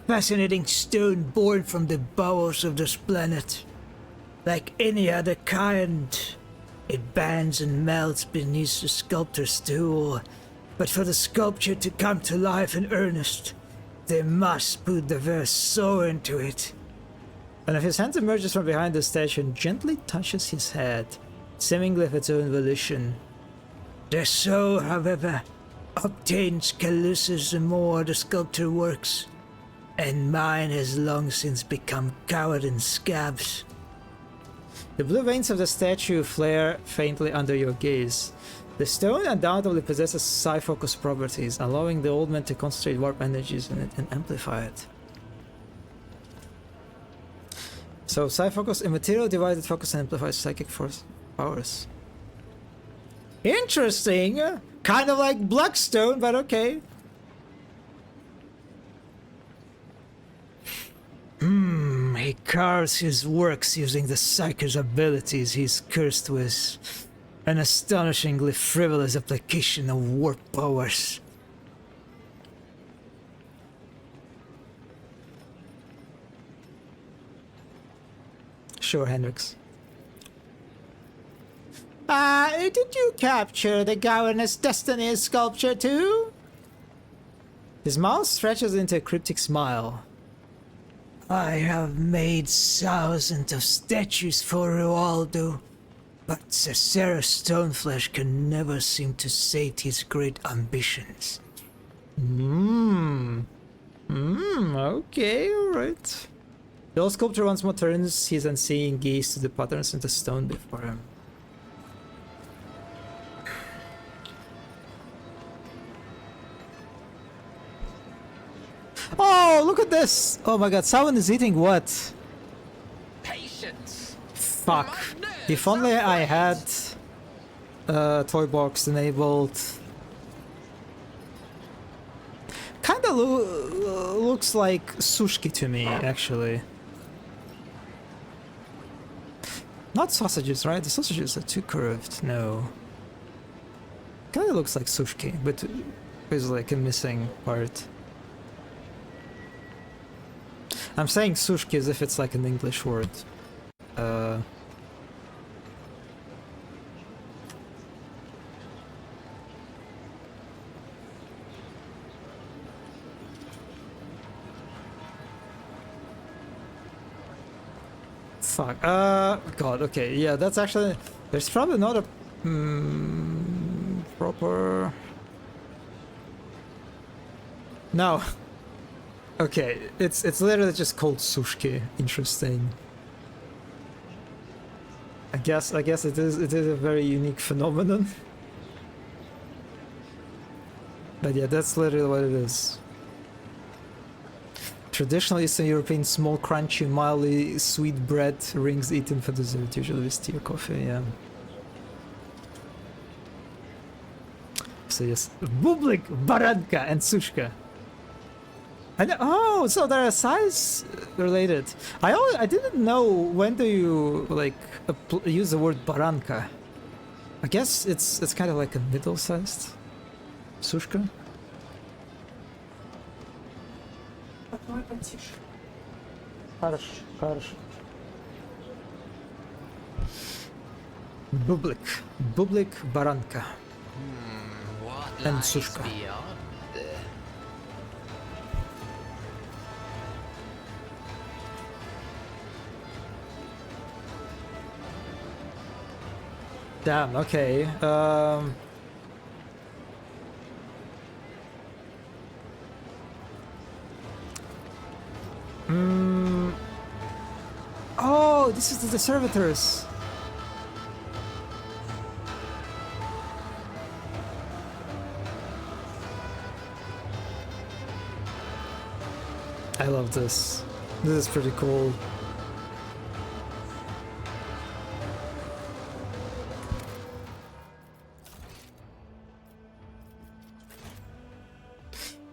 Fascinating stone born from the bowels of this planet. Like any other kind, it bends and melts beneath the sculptor's tool. But for the sculpture to come to life in earnest, they must put the very soul into it. One of his hands emerges from behind the statue and gently touches his head, seemingly of its own volition. The soul, however, obtains Calusus the more the sculptor works, and mine has long since become covered in scabs. The blue veins of the statue flare faintly under your gaze. The stone undoubtedly possesses psi-focus properties, allowing the old man to concentrate warp energies in it and amplify it. So, psi-focus, immaterial divided focus and amplifies psychic force powers. Interesting. Kind of like Blackstone, but okay. He carves his works using the psychic abilities he's cursed with. An astonishingly frivolous application of warp powers. Sure, Hendrix. Did you capture the Governess Destiny sculpture too? His mouth stretches into a cryptic smile. I have made thousands of statues for Rualdo, but Cesera Stoneflesh can never seem to sate his great ambitions. Okay, alright. The old sculptor once more turns his unseeing gaze to the patterns in the stone before him. Oh, look at this! Oh my god, someone is eating what? Patience. Fuck. If only I had Toy Box enabled. kind of looks like sushki to me, actually. Not sausages, right? The sausages are too curved. No. Kind of looks like sushki, but there's like a missing part. I'm saying sushki as if it's like an English word. Fuck. God. Okay. Yeah. That's actually. There's probably not a proper. No. Okay. It's literally just called sushki. Interesting. I guess it is a very unique phenomenon. But yeah, that's literally what it is. Traditional Eastern European small, crunchy, mildly sweet bread rings eaten for dessert, usually with tea or coffee, yeah. So yes, bublik, baranka, and sushka. Oh, so they're size related. I didn't know when do you like use the word baranka. I guess it's kind of like a middle-sized sushka. Bublik, baranka, and sushka. Damn. Okay. Oh, this is the servitors. I love this. This is pretty cool.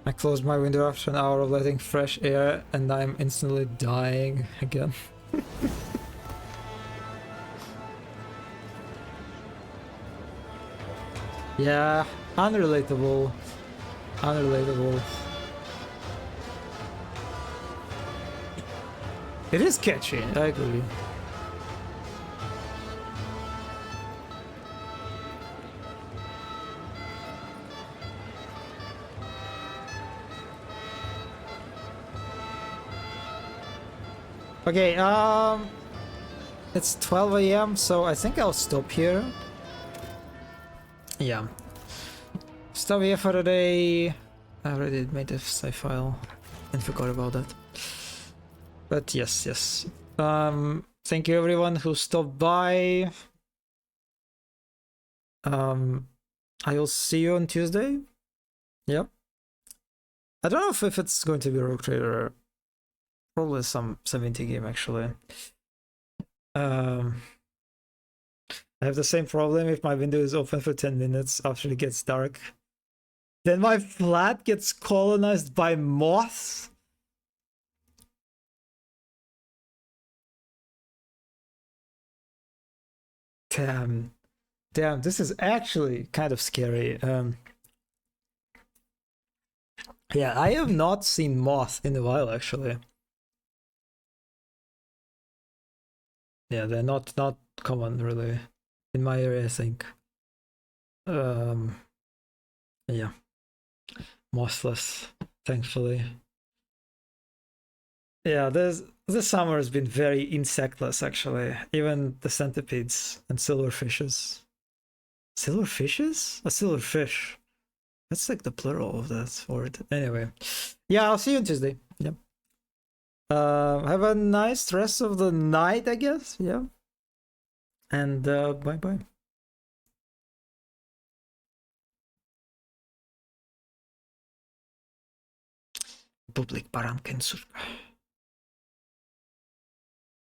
I closed my window after an hour of letting fresh air and I'm instantly dying again. Yeah, unrelatable. Unrelatable. It is catchy, I agree. Okay, it's 12 AM, so I think I'll stop here. Yeah. Stop here for today. I already made a save file and forgot about that. But yes. Thank you everyone who stopped by. I will see you on Tuesday. Yep. I don't know if it's going to be Rogue Trader. Probably some 70 game actually. I have the same problem if my window is open for 10 minutes after it gets dark. Then my flat gets colonized by moths. Damn, this is actually kind of scary. Yeah, I have not seen moth in a while actually. Yeah, they're not common really in my area, I think. Yeah, mothless, thankfully. Yeah, this summer has been very insectless actually. Even the centipedes and silverfishes. Silverfishes? A silverfish. That's like the plural of that word. Anyway, yeah, I'll see you on Tuesday. Yep. Have a nice rest of the night, I guess. Yeah. And bye bye. Public baranken surga.